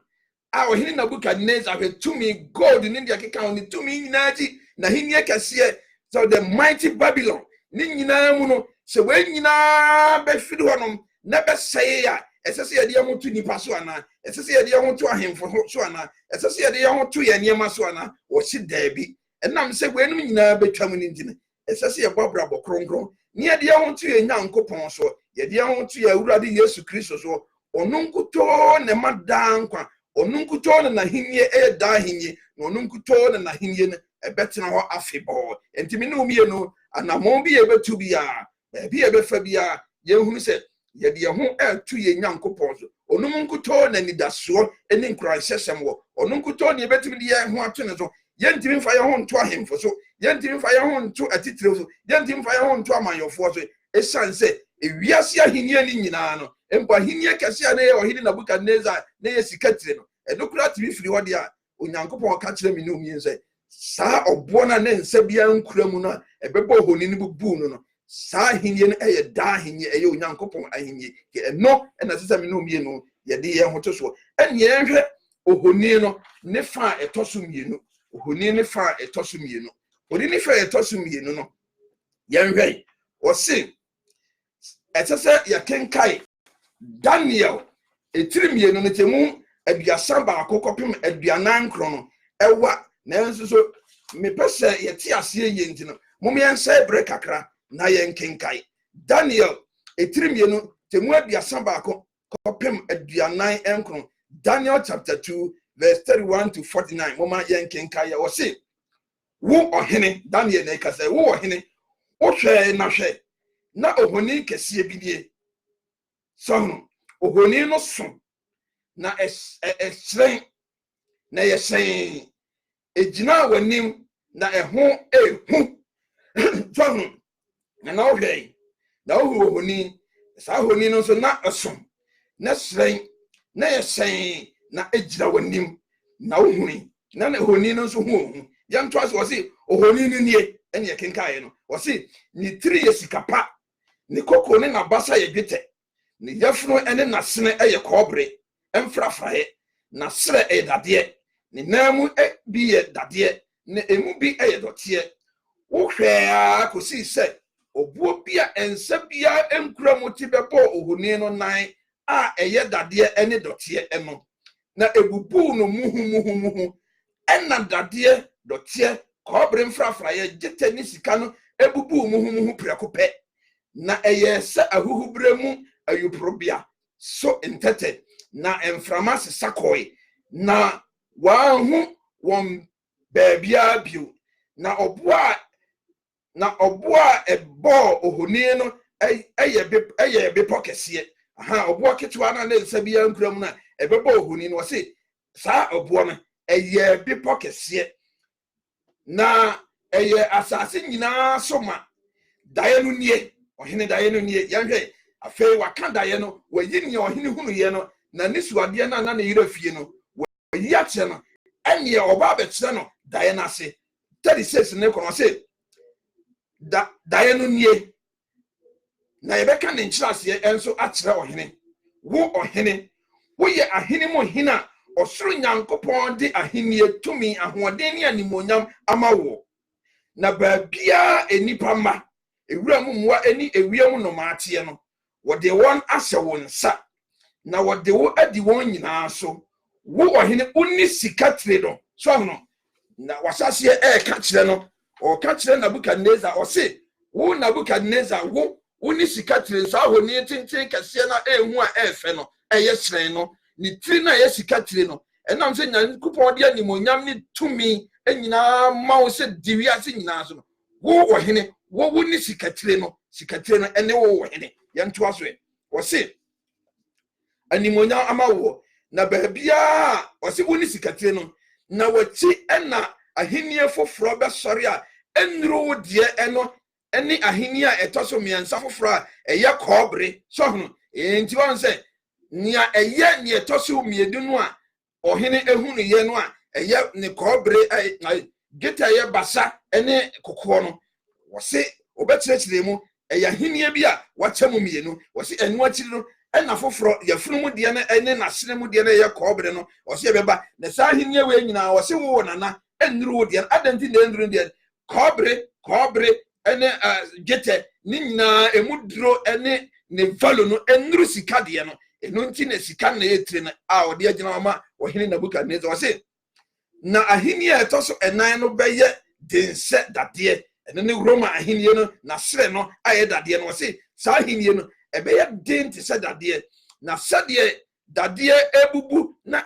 ohini Nebukadnezar tumi gold ni dia keka oni tumi nyina ji na hinie kase so the mighty Babylon ni nyina mu no se we nyina be firi honom na besai a esese ye de motu nipa so ana esese ye de hotu ahemfo so ana esese ye de hotu ye niema so ana wo si daabi enam se we num nyina betwam ni ntine esese ye bobrabo kronkron ni ye de hotu ye nyankopon so ye de hotu ye Awurade Yesu Kristo so onunkuto ne madankwa onunkuto na hinie e da hinie onunkuto na hinie ne ebetena ho afebo entimi ne umie no anamon bi ye betu bia bi ye befa bia ye hunu se ye de ho etu ye nyankopon so onunkuto na nidaso eni nkuransesem wo onunkuto ne betumi de ye ho ato ne so ye ntimi fa ye ho nto ahemfo so ye ntimi fa ye ho nto atitire so ye ntimi fa ye ho nto amanyofo so esanse ewiase ahinie ni nyina no empa hinie kase a na ye ohini Nebukadnezar na ye sikatire no edokura tibi firi hodi a onyankopon ka kire mi ne umie nse saa obo na ne nsa bia nkura mu no ebebo ohoni ne bubu no saa hinie no eye da hinie eye onyankopon ahinie ke no na sesa mi ne umie no ye de ye hoto so ene ye hwe ohoni no ne fa etoso mienu ohoni ne fa etoso mienu odi ne fa etoso mienu no ye hwe o se etese ya kenkai Daniel etirimienu ne temu aduasa ba akokopem aduanan kro no ewa na enso so me pese yeti ase ye ntino mumye nsa ebre kakra na ye nkenkai Daniel etirimienu temu aduasa ba akokopem aduanan enkro Daniel chapter 2 verse 31 to 49 mama ye nkenkai wo se wo ohene Daniel na kase wo ohene wo hwe na hwe na ohoni kese bidie so ohoni no so na esren na yesen ejina wanim na eho ehu so na ohwe na ohoni sa ohoni no so na eso na sren na yesen na ejina wanim na ohuni na ohoni no so hu yam twas wo se ohoni no nie ene ye kenkae no wo se ni 3 yesikapa ni koko ne na basa ye dwete ni yafunu ene na sene eye kobre emfrafrae na sere e dade ni namu bi ye dade ne emu bi eye dote wo hwe akosi se obuo bia ensa bia enkura moti bebo ohoni no nan a eye dade ene dote eno na ebubu no muhu ena dade dote kobre emfrafrae dwete ni sika no ebubu muhu prekope na eye se ahuhubremu ayuprobia so entete na emframase sakoi na wahu won baabia bio na oboa ebo ohoni no eye be pokese aha oboa ketwa na nsa bia nkram na ebebo ohoni no se saa oboa no eye be pokese na eye asase nyina soma daye no nie ohene daye no nie yanhwe afei wakanda ye no wayini ohene hunu ye no na nisuade na yira fie no wayi ache no ene oba bekyere no daye na ase 36 ne kono se daye no nie na yebeka ne nkyerase enso akyerɛ ɔhene wo ɔhene wo ye ahene mo hina osoro nyankopɔn de ahenie tumi ahoɔden ne animonyam ama wo na baabia enipa ma ewura mu mmoa eni ewiem no maateɛ no wɔde wɔn ahyɛ wo nsa na wɔde wo adi wɔn nyinaa so wo ɔhene unni sika tire no so no na wasaseɛ ɛka kyerɛ no ɔka kyerɛ Nabukadnezar ɔse wo Nabukadnezar wo unni sika tire so ahoni tenten kɛseɛ na ehu a ɛfɛ no ɛyɛ hyerɛn no ni tiri na ɛyɛ sika tire no ɛnam sɛ nyankopɔn de animonyam ne tumi nyinaa ma wo sɛ diwi ase nyinaa so no wo ɔhene wo unni sika tire no ɛne wo ɔhene yɛntoa so ɔse animonyam ama wo na baabia ɔse unni sika tire no na wɔkyi ɛna ahenie foforɔ bɛsɔre a ɛnuro deɛ ɛno ɛne ahenie a ɛtɔ so mmiɛnsa foforɔ a ɛyɛ kɔɔbere sɔhono nti wɔn sɛ nia ɛyɛ ne ɛtɔ so mmienu no a ɔhene ehunu yɛ no a ɛyɛ ne kɔɔbere geta ɛyɛ basa ɛne kokoɔ no wɔse obɛkyerɛkyerɛ mu ɛyɛ ahenie bi a wɔkyɛ mu mmienu wɔse ɛno akyiri no ɛna foforɔ yɛfunu mu deɛ no ɛne n'asene mu deɛ no ɛyɛ kɔɔbere no wɔse yɛbɛba na saa ahenie wei nyinaa wɔse wo nana ɛnnuru wo deɛ no adanti na ɛnnuru deɛ kɔɔbere ɛne geta ne nyinaa emu duro ɛne ne valo no ɛnnuru sika deɛ no ɛno nti na sika na yɛtire no a ɔde agyina ma ɔhene Nabukadnezar ɔse na ahenie a ɛtɔ so ɛnan no bɛyɛ densɛ dadeɛ ɛno ne Roma ahenie no na serɛ no ayɛ dadeɛ no ɔse saa ahenie no ɛbɛyɛ den te sɛ dadeɛ na sɛdeɛ dadeɛ ebubu na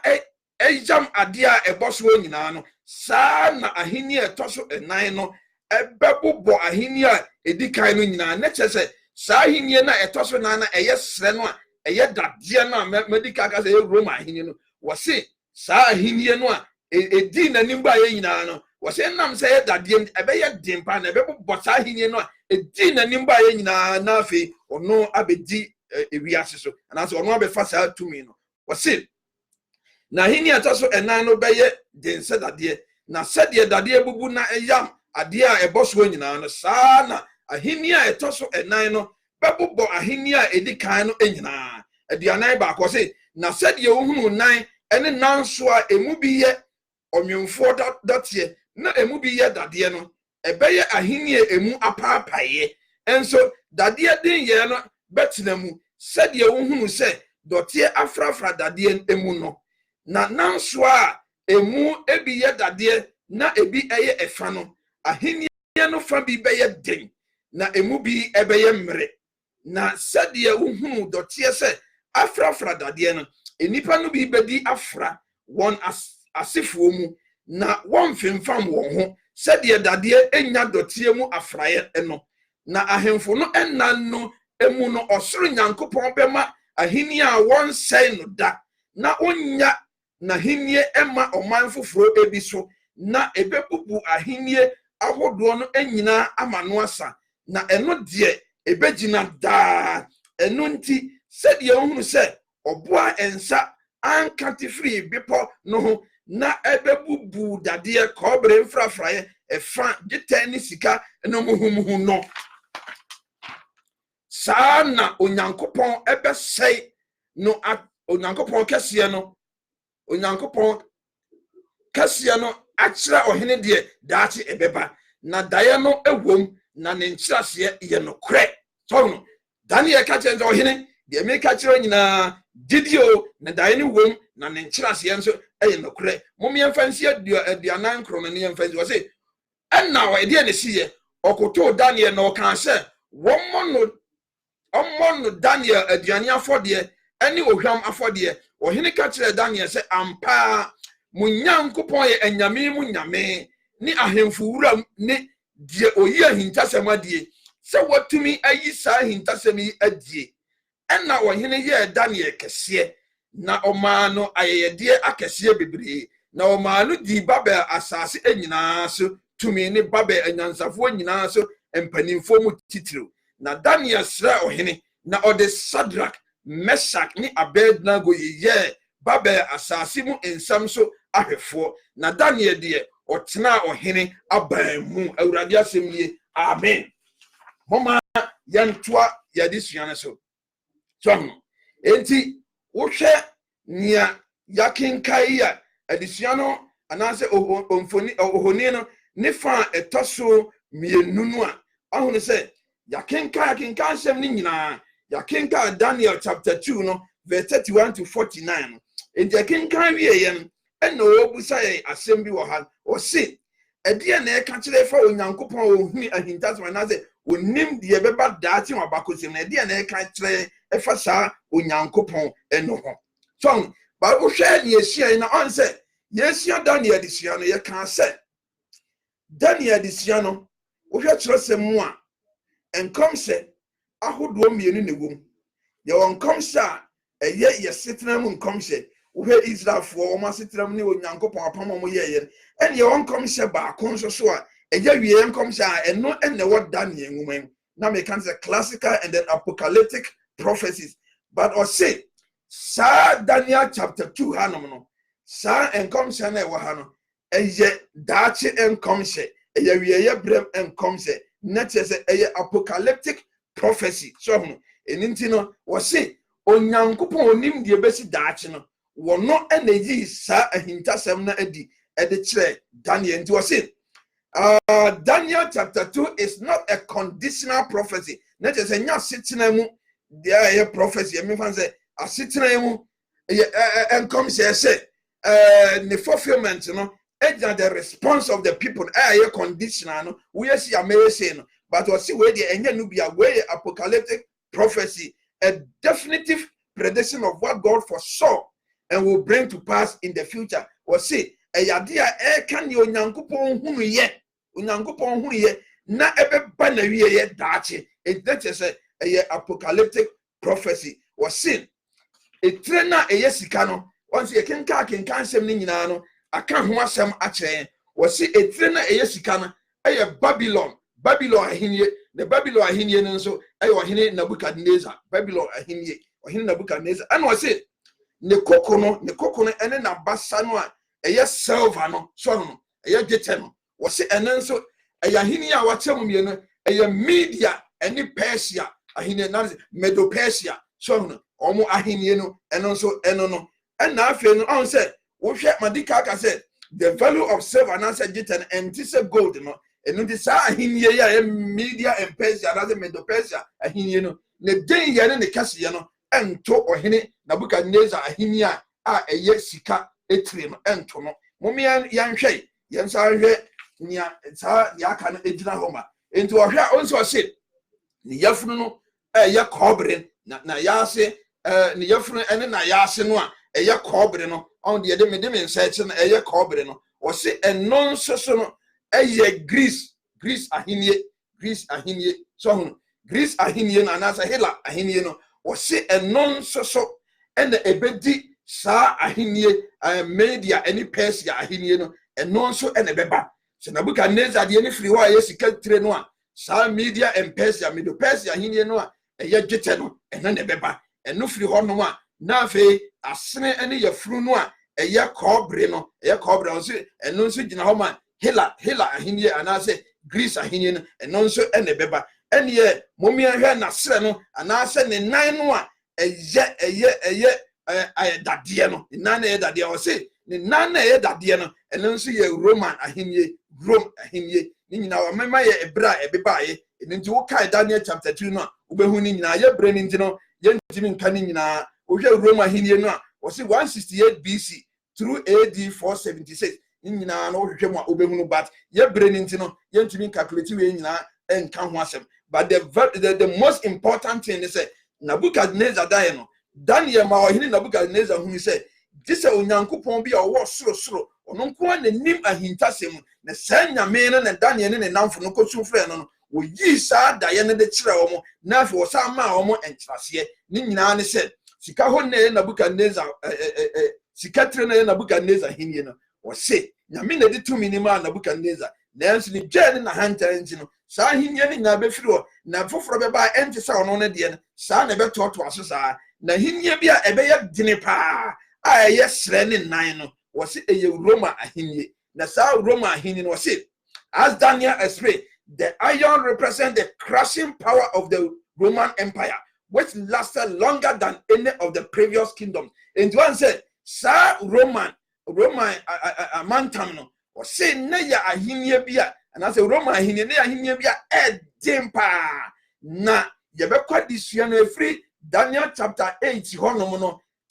ɛyam adeɛ a ɛbɔ so nyinaa no saa na ahenie a ɛtɔ so ɛnan no ɛbɛbobɔ ahenie a edi kan no nyinaa na kyerɛ sɛ saa ahenie na ɛtɔ so nan na ɛyɛ serɛ no a ɛyɛ dadeɛ no a medika ka sɛ ɛyɛ Roma ahenie no wɔse saa ahenie no a edi n'anim ba yɛ nyinaa no wɔse nam sɛ ɛyɛ dadeɛ ɛbɛyɛ den pa na ɛbɛbobɔ saa ahenie no a edi n'anim ba yɛ nyinaa na afei ɔno abɛdi ewiase so anaasɛ ɔno abɛfa saa tumi no wɔse na ahenie a ɛtɔ so ɛnan no bɛyɛ den sɛ dadeɛ na sɛdeɛ dadeɛ bubu na ɛyam adeɛ a ɛbɔ so nyinaa no saa na ahenie a ɛtɔ so ɛnan no bɛbobɔ ahenie a edi kan no nyinaa aduanan baako sɛ na sɛdeɛ ohunu nan ɛne nan so a emu bi yɛ ɔnwemfoɔ dateɛ na emu bi yɛ dadeɛ no ɛbɛyɛ ahenie a emu apaapaeɛ enso dadeɛ den yɛ no bɛtena mu sɛdeɛ ohunu sɛ dɔteɛ afrafra dadeɛ emu no na nan so a emu ebi yɛ dadeɛ na ebi ɛyɛ ɛfa no ahenie no fa bi bɛyɛ den na emu bi ɛbɛyɛ mmere na sɛdeɛ ohunu dɔteɛ sɛ afrafra dadeɛ no enipa no bi bɛdi afra wɔn asefoɔ mu na wɔn mfimfam wɔn ho sɛdeɛ dadeɛ enya dɔteɛ mu afraeɛ no na ahemfo no ɛnan no emu no ɔsoro nyankopɔn bɛma ahenie a wɔn sɛe no da na onya na ahenie ɛma ɔman foforɔ ebi so na ebebubu ahenie ahodoɔ no nyinaa ama no asa na ɛno deɛ ebegyina daa ɛno nti sɛdeɛ ohunu sɛ ɔboa ɛnsa ankate firi bepɔ no ho na ɛbɛbubu dadeɛ kɔɔbere mfrafraeɛ ɛfa gyetɛ ne sika no muhumuhu no saa na onyankopɔn ɛbɛsɛe no onyankopɔn kɛseɛ no akyerɛ ɔhene deɛ daakye ɛbɛba na daeɛ no ɛwom na ne nkyerɛseɛ yɛ nokorɛ sɔhono Daniel ka kyerɛ ɔhene deɛ meka kyerɛ nyinaa didio na daeɛ no wom na ne nkyerɛseɛ nso ɛyɛ nokorɛ mommyɛmfa nsi aduanan nkron ne yɛmfa nsi wɔse ɛna ɛdeɛ ne siyɛ ɔkotoo Daniel na ɔkaa sɛ ɔmmɔ no Daniel aduane afɔdeɛ ɛne ohwam afɔdeɛ ɔhene ka kyerɛ Daniel sɛ ampa mo Nyankopɔn yɛ anyame mu nyame ne ahemfo wura ne deɛ oyi ahintasɛm adie sɛ watumi ayi saa ahintasɛm yi adie ɛna ɔhene yɛ Daniel kɛseɛ na ɔmaa no ayɛyɛdeɛ akɛseɛ bebree na ɔmaa no di Babel asase nyinaa so tumi ne Babel anyansafoɔ nyinaa so mpanimfoɔ mu titiriw na Daniel srɛ ɔhene na ɔde Sadrak Meshach ne Abednego yɛ Babel asase mu nsam so ahwɛfoɔ na Daniel deɛ ɔtena ɔhene aban mu Awurade asɛm nie amen moma yɛntoa yadisuane so enti wohwe nia yakenkai ya adisuano anase omfoni ohoni no ne fa etoso mienu no a ahunu se yakenka sem ni nyina yakenka Daniel chapter 2 no verse 31 to 49 no enti yakenka wie yen eno obusa ye asem bi wo ha o se ede na eka kire fa onyankopon ohuni ahintasem na se onim de beba daati wa bakosim na ede na eka kire efa sa onyankopon eno ho so ba wo hwe ne esia na on se yesia Daniel disia no ye kan se Daniel disia no wo hwe kire se mu a enkom se ahodo mienu ne wom ye wonkom se a eye yesetena mu nkom se wo hwe Israel fo o ma setena mu ne onyankopon apam mo ye ye ene ye wonkom se ba kon so a eye wie enkom se a eno ene wo Daniel nwumen na me kan se classical and then apocalyptic prophecies but or say sa Daniel chapter 2 hanom no sa enkom se na e wo ha no eye daachi enkom se eye wie ye brem enkom se na se eye apocalyptic prophecy so no eninti no wo say onyankopon onim de besi daachi no wo no eneji sa ahintasem na adi ede kire Daniel nti wo say Daniel chapter 2 is not a conditional prophecy na se nya sitina mu there prophecy me fan say asitina mu enkom say the fulfillment no the response of the people conditional no we see amazing no but we see where the enye no bia where apocalyptic prophecy a definitive prediction of what God foresaw and will bring to pass in the future we see yade a kan ye onyankopon hunu ye na ebeba na wie ye daache that is a apocalyptic prophecy we see etre na sika no once ye kenka sem ni nyina no aka ho asem a kire we see etre na sika no Babylon ahinie the Babylon ahinie no so ohene Nebuchadnezzar Babylon ahinie ohene Nebuchadnezzar and we see ne kokono ene na basa no a silver no so no gete no we see enen so ahinie a wachem mienu Media ene Persia ahinie na Medo Persia so no omo ahinie no eno so eno no and na afi no on say wo hwe madika aka say the value of silver na say gete and this gold no eno di sa ahinie ya Media and Persia na say Medo Persia ahinie no ne den ye ne kase ye no ento ohene Nebuchadnezzar ahinie a eye sika etire no ento no momian yanhwe yensa hwe nia sa ya ka no ejina homa ento ohwe onso say ni yafunu no eye kobre na yase ni yafunu ene na yase no a eye kobre no on de me nseche no eye kobre no o se enon so no eye Greece ahinie so hu Greece ahinie na na sa Hela ahinie no o se enon so ene ebedi sa ahinie Media ene Persia ahinie no enon so ene beba se Nebuchadnezzar de ene firi ho a sika tire no a sa Media and Persia Medo Persia ahinie no a eye gete no ene ne beba eno firi ho no a na fe asene ene yafuru no a eye kobre no o se eno so gina ho ma Hela ahinie anase Greece ahinie no eno so ene beba ene ye momia hwe na sere no anase ne nan no a eye dade no nan na dade o se ne nan na dade no eno so ye Roman ahinie Rome ahinie ni nyina wa mema ye ebra ebebaaye nti wo kai Daniel chapter 2 no ubehu ni nyina ye bre ni nti no ye ntimi nka ni nyina wo hwe Rome ahinie no a wo se 168 BC through AD 476 ni nyina no hwe mu a ubehu no but ye bre ni nti no ye ntimi calculate we nyina enka ho asem but the most important thing is say Nebuchadnezzar die no Daniel ma ohini Nebuchadnezzar hu say this onyankopon bi a wo soro ono nko na nim ahintasem na sanyame no na Daniel ne namfo no kosu frɛ no wo yi sa daye ne de kire wo mo na afi wo sa ma wo mo entrase ni nyina ne sɛ sika ho na Nebuchadnezzar sika tre na Nebuchadnezzar hinie no wo se nyame na de tumi ni ma Nebuchadnezzar nanso ni gye na hantanti no sa hinie ni na be firi wo na foforo be ba enti sa ono ne de no sa na be toto aso sa na hinie bi a ebe ye dine pa a ye sre ne nan no wo se eye Roma ahinie na sa Roma ahinie no wo se as Daniel explained the iron represent the crushing power of the Roman Empire, which lasted longer than any of the previous kingdoms. And one said, Sir Roman Amantam, or say, Naya Ahinia Bia, and I say, Roman Ahinia Bia, Edimpa. Na, Yabekwa this year free Daniel chapter 8,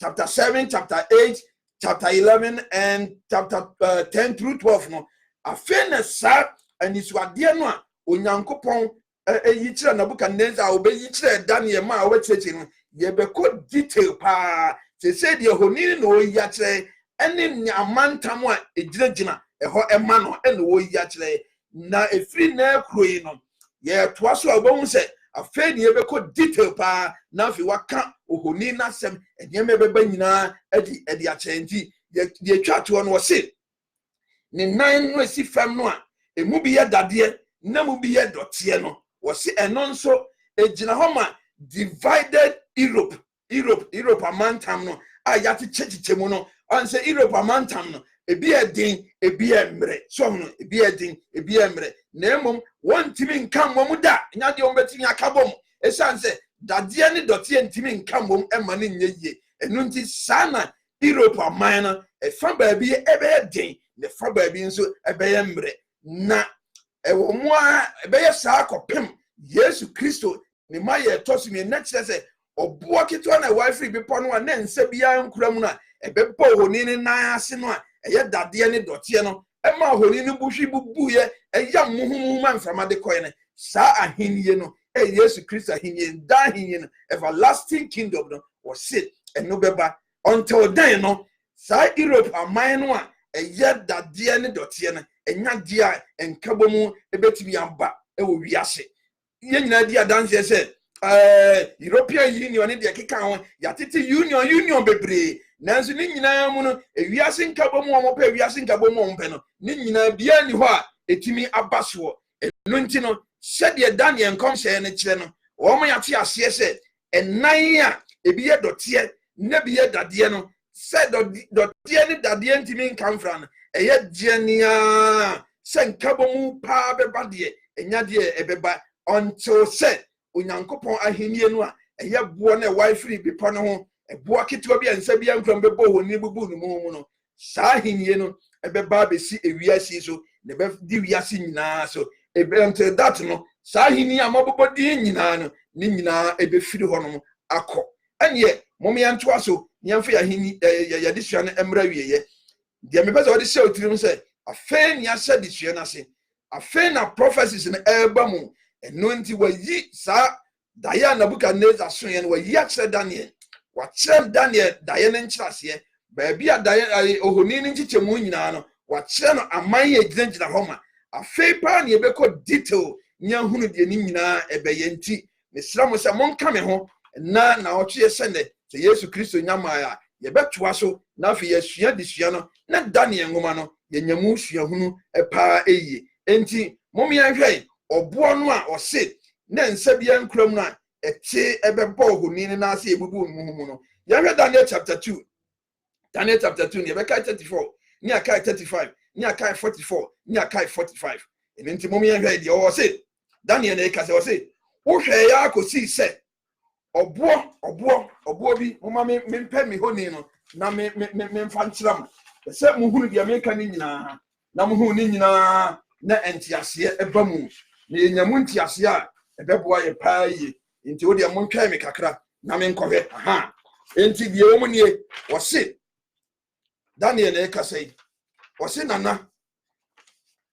chapter 7, chapter 8, chapter 11, and chapter 10 through 12. No, a fairness, sir, and it's what dear no, Unyankopon. Yichira Nebuchadnezzar obey yichira Daniel ma wecheche ye be ko detail pa se say de honini no yachire ene amantam a ejiragina eho ema no ene wo yachire na efiri na kroi no ye toa so obon se afeni ye be ko detail pa na fi waka ohoni na sem enye me beba nyina edi achenti ye twa to no wo se ne nan no si fam no a emu bi ye dade na mu bi ye dotie no was enonso ejinahoma divided Europe amantam no ayati chechichemu no on say Europe amantam no ebi edin ebi emre so no ebi edin ebi emre na emom wontimi nka mom da nya de ombetimi akabom esan say dade ne dote ntimi nka mom ema ne nyeye enu nti sana Europe amana e fa ba bi ebe edin ne fa ba bi nso ebe emre na ewo moa ebeye saa kopem Yesu Kristo ni maye tosi me na kire se obo keto na wifi bi pono a na nsa bia nkura mu na ebebo honi ni nan ase no a eye dade ne dote no ema honi ni buhwi bubuye eya muhumu ma mframa de koye ne saa ahenye no Yesu Kristo ahenye da ahenye no everlasting kingdom no was sit eno beba until then no saa Europe aman no a eye dade ne dote no enya dia enkabomu ebetimi amba ewo wiase ye nyina dia dance say European Union ne de keka ho yatete union bebre nanso ne nyina mu no ewiase nkabomu omo pa ewiase nkabomu omo pe no ne nyina bia ni ho a etimi abaso eno nti no sede Daniel nkom hye ne kire no omo yate ase se enan a ebi ye dote ne bi ye dade no se dote ne dade ntimi nkamfra no eye diania se nkabomu pa beba de enya de ebeba until say Onyankopon ahenye no a eye bo na wifi bi po no ho ebo ketewa bi ansa bi ankram bebo honi bubu no mu no saa ahenye no ebeba besi ewiase so ne be di wiase nyina so until that no saa ahenye amabobo di nyina no ni nyina ebe firi ho no akọ anye mom yanto aso nyamfa ya ahenye ya disua no emra wieye de me pese odi se otirim se afen ya se disua na se afen na prophecies na eba mu eno nti wayi sa daya Nebuchadnezzar so ye no wayi akere Daniel wa kire Daniel daya ne nkyerase ba bia daya ohoni ne nkyechemu nyina no wa kire no aman ye gyina homa afei pa na ebeko detail nya hunu de ni nyina ebeye nti mesra mo se monka me ho na otwe se ne se Yesu Kristo nyama ya ye betoa so na afi yesua disua no na Daniel ngoma no ye nyamu sua hunu epa eye enti momi anhwe obo no a ose na nsa bia nkram no a ete ebebo ohoni ne na ase ebubu mu no yahwe Daniel chapter 2 ni ebeka 34 ni akai 35 ni akai 44 ni akai 45 enti momi anhwe de o se Daniel na ekase o se wo hwe ya akosi se obo bi mama me mpe mi honi no na me mfa nkiram se mu hunu dia me ka ni nyina na mu hunu ni nyina na entiase eba mu me nyamu entiase a ebeboa ye paaye enti wo dia mo ntwa me kakra na me nkɔhwe aha enti die wo mu nie wo se Daniel na ekase wo se nana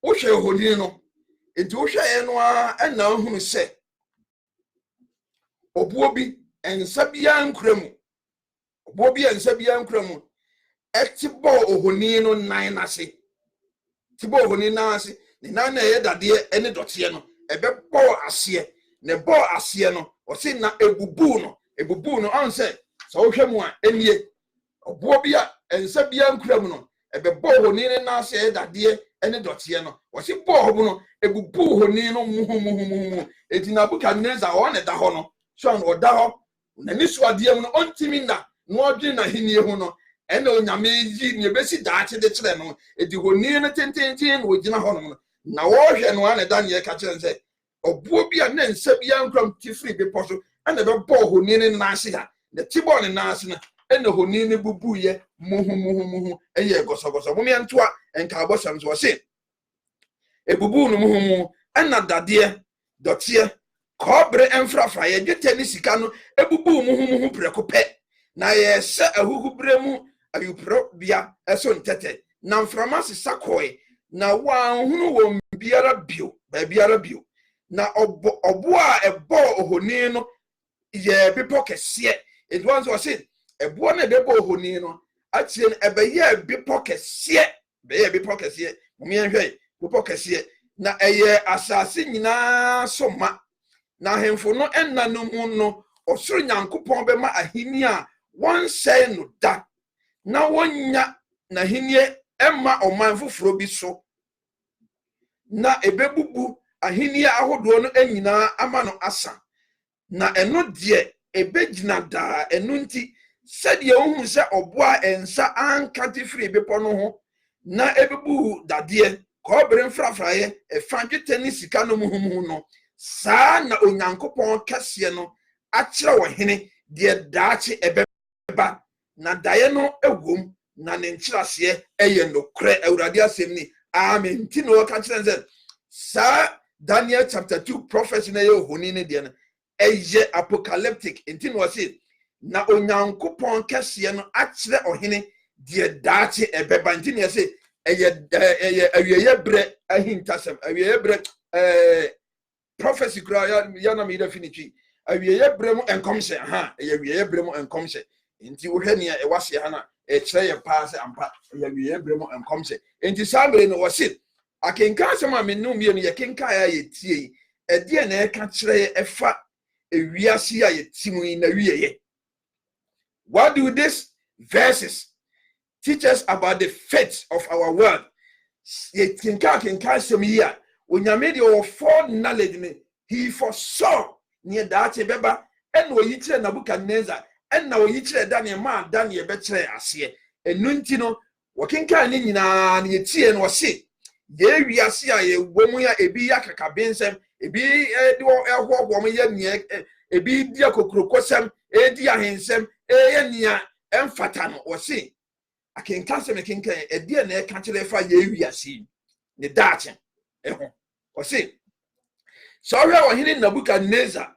wo hwe honi no enti wo hwe ye no a na hunu se obuo bi ensa bia nkramu etibo ohoni no nan nase tibo ohoni na ase ni nan na ye dade ene dote no ebe bo ase ne bo ase no o se na ebubu no anse so wo hwemu a enie obuo bi a ensa bia nkramu no ebe bo ohoni na ase dade ene dote no o se bo hobu no ebubu ohoni no muhu eti Nebuchadnezzar o ne da ho no so an oda ho na nisu ade mu no ontimi na odwe na henie hu no ene onyame yi ne besi daache de kire no edi honi no tenten no gina ho no na wo hwe no ana Daniel ka kire nse obuo bi a na nsa bi ankram ti free be poso ana be bo honi ne naase ha the tibon ne naase na ena honi ne bubuye muhu eye gosogoso mo mianto a enka abosam so se ebubu no muhu ana dade dotie kobre enfrafraye dwete ne sika no ebubu muhu preko pe na ye se ahuhubre mu ayupro bia eso ntete na mframa sisa koe na wa hunu wo biara bio ba biara bio na obo a ebo ohoni no ye bipo kese it once was it ebo na bebo ohoni no atie no ebeye bipo kese beye bipo kese mumi enhwe bipo kese na eye asase nyina soma na hemfo no enna no mu no osoro nyankopon be ma ahini a won say no da na wonya na hinie emma oman foforo bi so na ebebubu ahini ahodo no anyina ama no asa na eno de ebegina da eno nti sede ohun se oboa ensa ankati free bepo no ho na ebebu dade ko bere mfrafraye efadwete ni sika no muhumuhu no saa na onyankopon kase no akire wo hene de daache ebeba na daye no egwom na ne nkyirase eye nokre awurade asem ni amen ti no ka kire sa Daniel chapter 2 prophecy na ye ohoni ne de no eye apocalyptic enti no say na onyankopon kase no akire ohene de daache ebeba enti ne say eye awieye bre ahintasem awieye bre prophecy kra ya na me definitely awieye bre mu enkomse ha eye awieye bre mu enkomse enti wo hwe ne e wase ha na e kire ye paase ampa eye awieye bre mu enkomse enti samre no wose akenka asema mennu mie no ye kenka ya ye tie e de na e ka kire ye efa ewiase ya ye timu na wieye. What do these verses teach us about the fate of our world? Ye kenka asema ya onyame de o for knowledge ne he foresaw ne that beba en wo yikire Nabukadnezar en na wo yikire Daniel ma Daniel be kire ase enu nti no wo kenka ne nyina ne tie no wo se ye wiase a ye womu ya ebi ya kakabensem ebi de ehwo mo ye ne ebi di akokrokosem edi ahensem ye nia emfata no wo se akenka se me kenka edi na e ka kire fa ye wiase ne dache eho wo se so hwe wo hini Nabukadnezar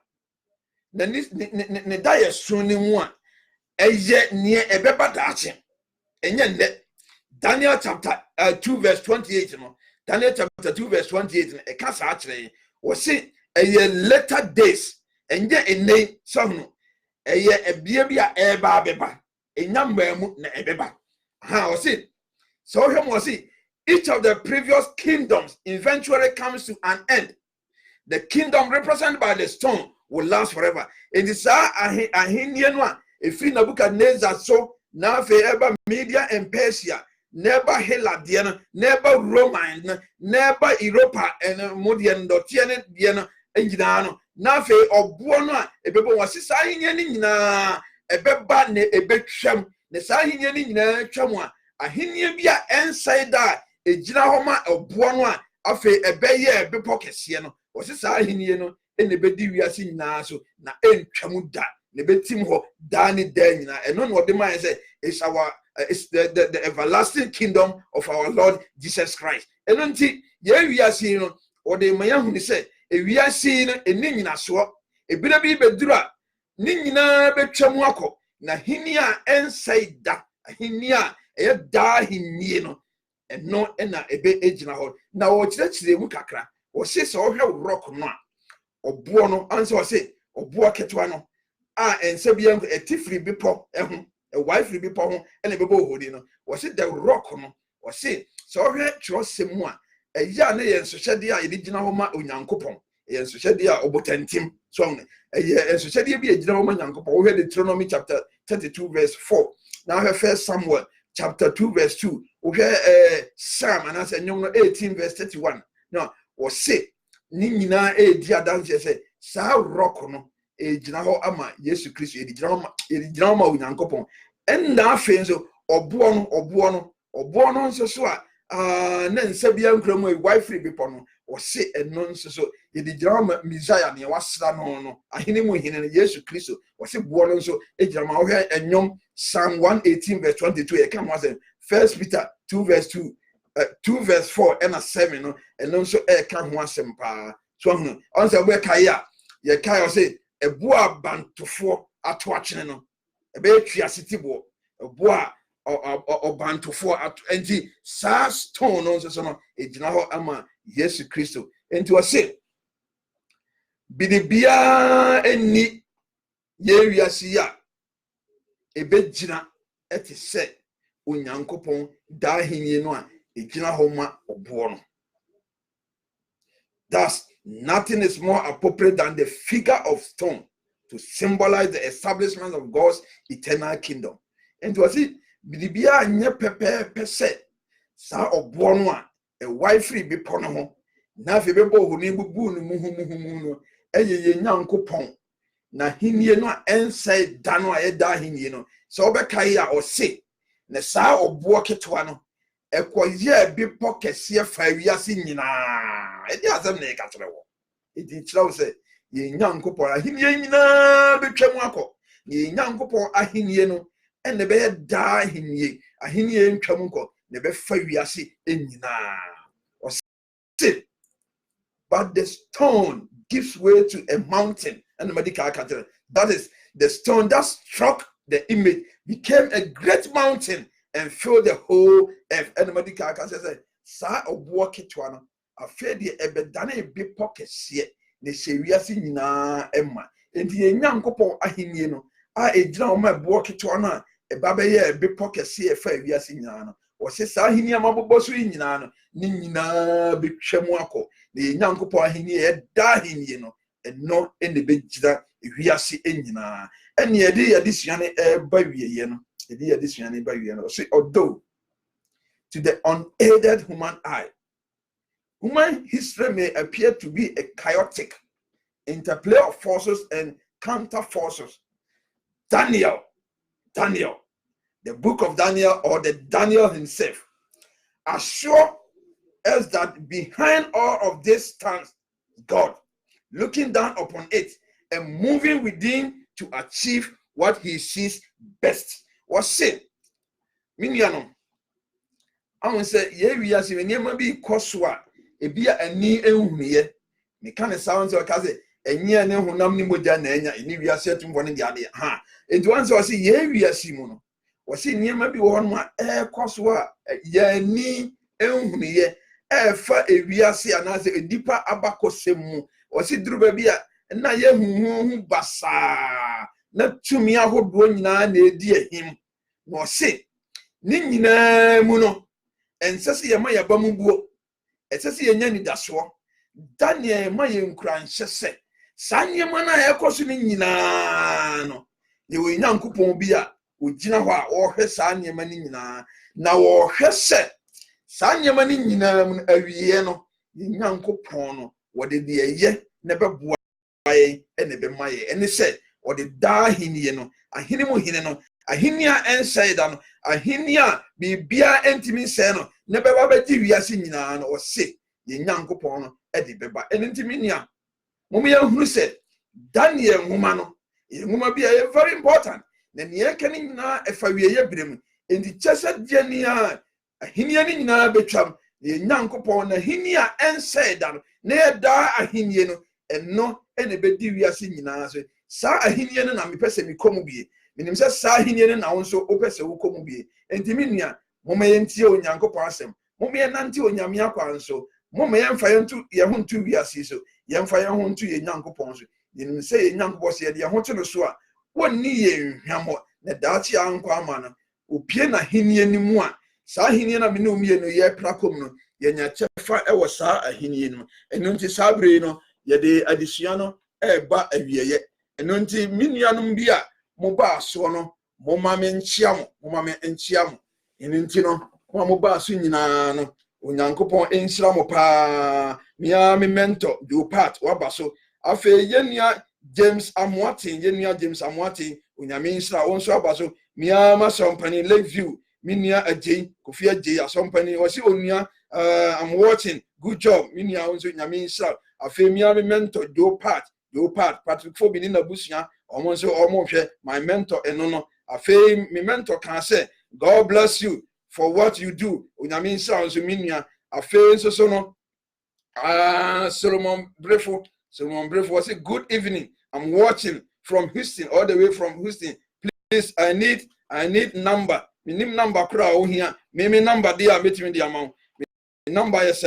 na ne daye suni mu a eye ne ebeba dache enye nde Daniel chapter 2 verse 28 no Daniel chapter 2 verse 28 no e ka sa akire wo se eye later days enye enei so no eye ebia bia eba beba enya mbamu na ebeba ha wo se so hwe mo se each of the previous kingdoms eventually comes to an end. The kingdom represented by the stone will last forever. It is ahinie efri Nabukadnezar so na fe eba Media and Persia, never Heladian, never Roman, never Europa and Modian dotian diana enginano. Na fe obuano ebebo wasisa ahinie ni nyina ebeba ne ebetwam ne sa ahinie ni nyina twam ahinie bia enside ejina homa obuano a afe ebeye bepo kese no osisa ahinie no ene bedi wiase nyina so na entwamu da ne betim ho da ne da nyina eno no de man say is our is the everlasting kingdom of our Lord Jesus Christ. Eno nti ye wiase no o de maya hu ni say e wiase no eni nyina so ebina bi bedura ni nyina betwamu akọ na hini a ensai da hini a e da hini no eno na ebe ejina ho na wo kire mu kakra wo se so hwe rock no a obuo no anse wo se obuo ketwa no a ense bia etifri bipo eho e wife bipo ho ene bebo ohodi no wo se the rock no wo se so hwe kyerosem a eya ne ye nsohyede a ye gina ho ma onyankopon ye nsohyede a obotantim so ne ye nsohyede bi egina ho ma onyankopon wo hwe Deuteronomy chapter 32 verse 4 now hwe First Samuel chapter 2 verse 2 okay Psalm and answer 18 verse 31 no wo se ni nyina di adanse se sa rock no gina ho ama Yesu Kristo gina ho ma onyankopon en na afen so obuo no nso so a na nsa bia nkram wife bipo no wɔse ɛno nso so yɛde gyina ma Messiah ne wasra no ahene mu hene no Yesu Kristo wɔse boɔ no nso gyina ma wohwɛ ɛnyom Psalm 118 verse 22 yɛka mo asɛ 1 Peter 2 verse 2 2 verse 4 and 7 no ɛno nso ɛka ho asɛm paa so ɔno ɔnse wɔbɛkae a yɛkae ɔse ɛboa bantofo ato akyene no ɛbɛyɛ twiase boɔ ɛboa ɔbantofo ato enti saa stone no nso so no egyina hɔ ama Yesu Kristo enti ɔse bidibia eni yewiase ya ebegyina ɛte sɛ onyankopɔn daahenie no a egyina hɔ ma ɔboɔ no. Thus, nothing is more appropriate than the figure of stone to symbolize the establishment of God's eternal kingdom. And to see bidibia nye pepe sɛ saa ɔboɔ no a ɛwai be bepɔ no ho na afei bɛbɔ ohoni bubu no muhumuhumu no ɛyɛ yɛ Nyankopɔn na hinie no a ɛnsɛe da no a ɛda hinie no sɛ ɔbɛkae a ɔse na saa ɔboɔ ketewa no ɛkɔyɛ bepɔ kɛseɛ fa wiase nyinaa ɛde asɛm na ɛka kyerɛ wɔ ɛdi kyerɛ wo sɛ yɛ Nyankopɔn ahinie nyinaa betwa mu akɔ yɛ Nyankopɔn ahinie no ɛna bɛyɛ daa ahinie ntwa mu kɔ na bɛfa wiase nyinaa ɔse but the stone gives way to a mountain and the medical cattle. That is the stone that struck the image became a great mountain and filled the whole earth. And the medical cattle says, "Sa obuo ketwa no afa de ebedane be pokese ne hyewiase nyina emma." Enti ye Nyankopon ahinie no a ejina o ma buo ketwa no a eba be ye be pokese efa wiase nyina no. O se sa ahinie amabobɔ so nyina no ni nyina betwa mu akɔ. Ne Nyankopon ahinie da ahinie no eno ene begyira wiase nyina. Ene yɛde suane ba wieye no. Yɛde suane ba wieye no. So although to the unaided human eye, human history may appear to be a chaotic interplay of forces and counter forces. Daniel, the book of Daniel or the Daniel himself, assure us that behind all of this stands God, looking down upon it and moving within to achieve what he sees best. What say? Miniano. I will say, ye we are seeing never be coswa, a beer and knee ehumie. Me can sound so case, and ye no hunam ni mojanena, and we are certain one in the other. Ha! And once I see ye we are Simono. Was he near maybe one more air coswa, ye knee ehumie. Fa ewiase anase edipa abakosemu osi drubabia na ye huhu basa na tumi ahodo nyina na edi ehim na osi ni nyina mu no ensese ye ma ya ba mu buo ensese ye nya ni daso Daniel ma ye nkura nhyese sanyema na ekoso ni nyina no ye wo Nyankopon bi a ogina ho a wo hwe sanyema ni nyina na wo hwese sanyema ni nyina mu awiye no Nyankopon no wode de eye ne beboa ye ene be maye ene se wode da ahenie no ahene mu hene no ahene a ensai da no ahene a bibia entimi se no ne beba begi wiase nyina no o se ye Nyankopon no ede beba ene ntimi nia mom ye hunu se Daniel nwoma no ye nwoma bia ye very important na ne ye kene nyina efa wiye brem enti chese de nia ahinie ni nyina betwam ye Nyankopon na ahinie a ensai da no na ye da ahinie no eno ene bedi wiase nyina so sa ahinie no na mepese mikomu bie minim se sa ahinie no na wonso opese wokomu bie enti minua moma ye ntie Onyankopon asem moma ye nante onyame akwanso moma ye mfa ye ho ntu wiase so ye mfa ye ho ntu ye Nyankopon so minim se ye Nyankopon se ye de ho te no so a wonni ye nhwamo na daachi ankwa ama no opie na ahinie ni mu a sa ahinie na me no mie no ye prakom no ye nya chefa ewo sa ahinie no eno nti sabre no ye de adisua no eba awieye eno nti minuanom bi a mo ba so no mo ma me nchia mo eno nti no mo ba so nyina no Onyankopon enhyira mo pa mia me mentor do part waba so afa yenua James Amoatin onyame nhyira won so aba so mia ma sompani Lakeview minia ajay Kofi Ajay asompani o si onua I'm watching good job minia onso nyame nsa afi mi mentor Joe Pat Patrick Fobi ni na busua omonso omonhwe my mentor eno no afi mi mentor kan say God bless you for what you do nyame nsa onso minia afi nso so no Solomon Brefo was a good evening. I'm watching from Houston, all the way from Houston. Please, I need number. My name number crowd here. My number there, meet me the amount. My number is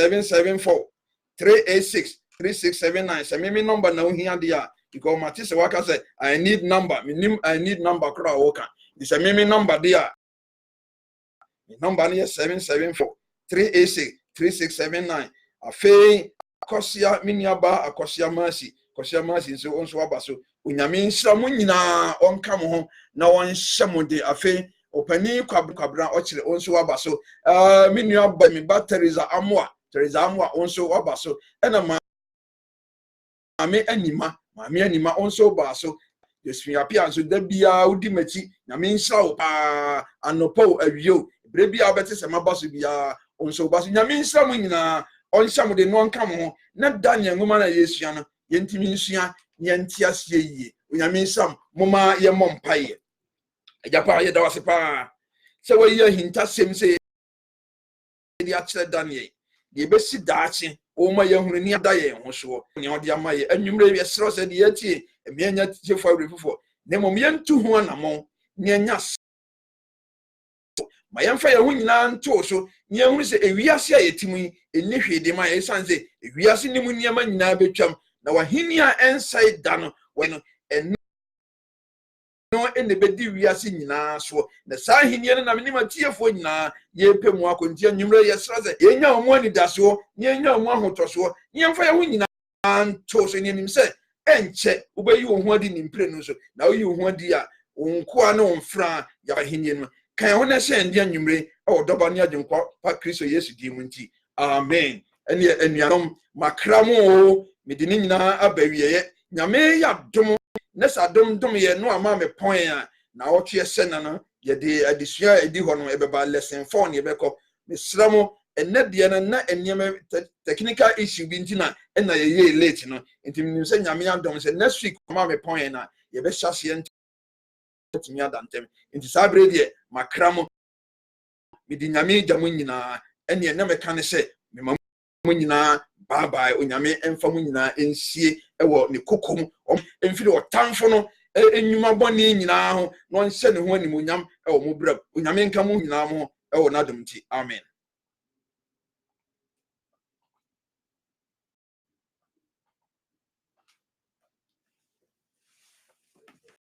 774-386-3679. So my number now here there. Because Matisse Waka said, I need number. I need number crowd worker. This is my number there. My number is 774-386-3679. Afei akosia miniaba akosia masi nso onso abaso onyame nsra mo nyina onka mo ho na wonhye mo de afei opani kwabra okire onso abaso miniaba mi ba Teresa Amwa onso abaso ena mame anima onso baso yesu apia nso da bia udi machi nyame nsra wo pa anopo awio bre bia obete se mabaso bia onso baso nyame nsra mo nyina onsham de no nka mo na Daniel ngoma na yesua no yentimi nsua yentia sie yie onyame nsam moma ye mompaye ajapa ye dawase pa se we ye hinta sem se di akire Daniel de besi daache o ma ye hunu ni ada ye ho so ne ode amaye anwumre ye sero se de yatie emianya tefo awrefufo ne mom yentu ho anamon ne anya ma yemfa ye hu nyina nto so ne hu se ewiase a yetimu eni hwede ma ye sanse ewiase ni mu niam nyina betwam na wahinia ensai da no weno eno ene bedi wiase nyina so na saa hinia no na menima tiefo nyina ye pemu akontia nwumre ye sraze yenya omo ani daso yenya omo ahotoso yemfa ye hu nyina nto so ne nim se enche ubayi wo hu adi nimpre no so na oyi wo hu adi a onkoa na onfra ya hinia no kan ho na se ndi anwumre o doba ne agenkwa pa Kristo Yesu di mu nti amen ene enuanom makramo medini nyina abawiye nyame ya dom nesa dom ye no ama me pon a na wotwe sena no ye de adisua edi ho no ebeba lesson 4 ne ebekọ mesramo enne de na eniem technical issue bi ntina na ye late no nti nim se nyame ya dom se next week ama me pon na ye be hyase ntimi adantem nti sabre de makramo medi nyame jamu nyina ene na meka ne se me nyina bye bye onyame emfa mu nyina ensie ewo ne kokom emfiri otamfo no enwuma bone nyina ho no nhyɛ ne ho animonyam ewo mo bra onyame nka mu nyina mo ewo nadom ti amen.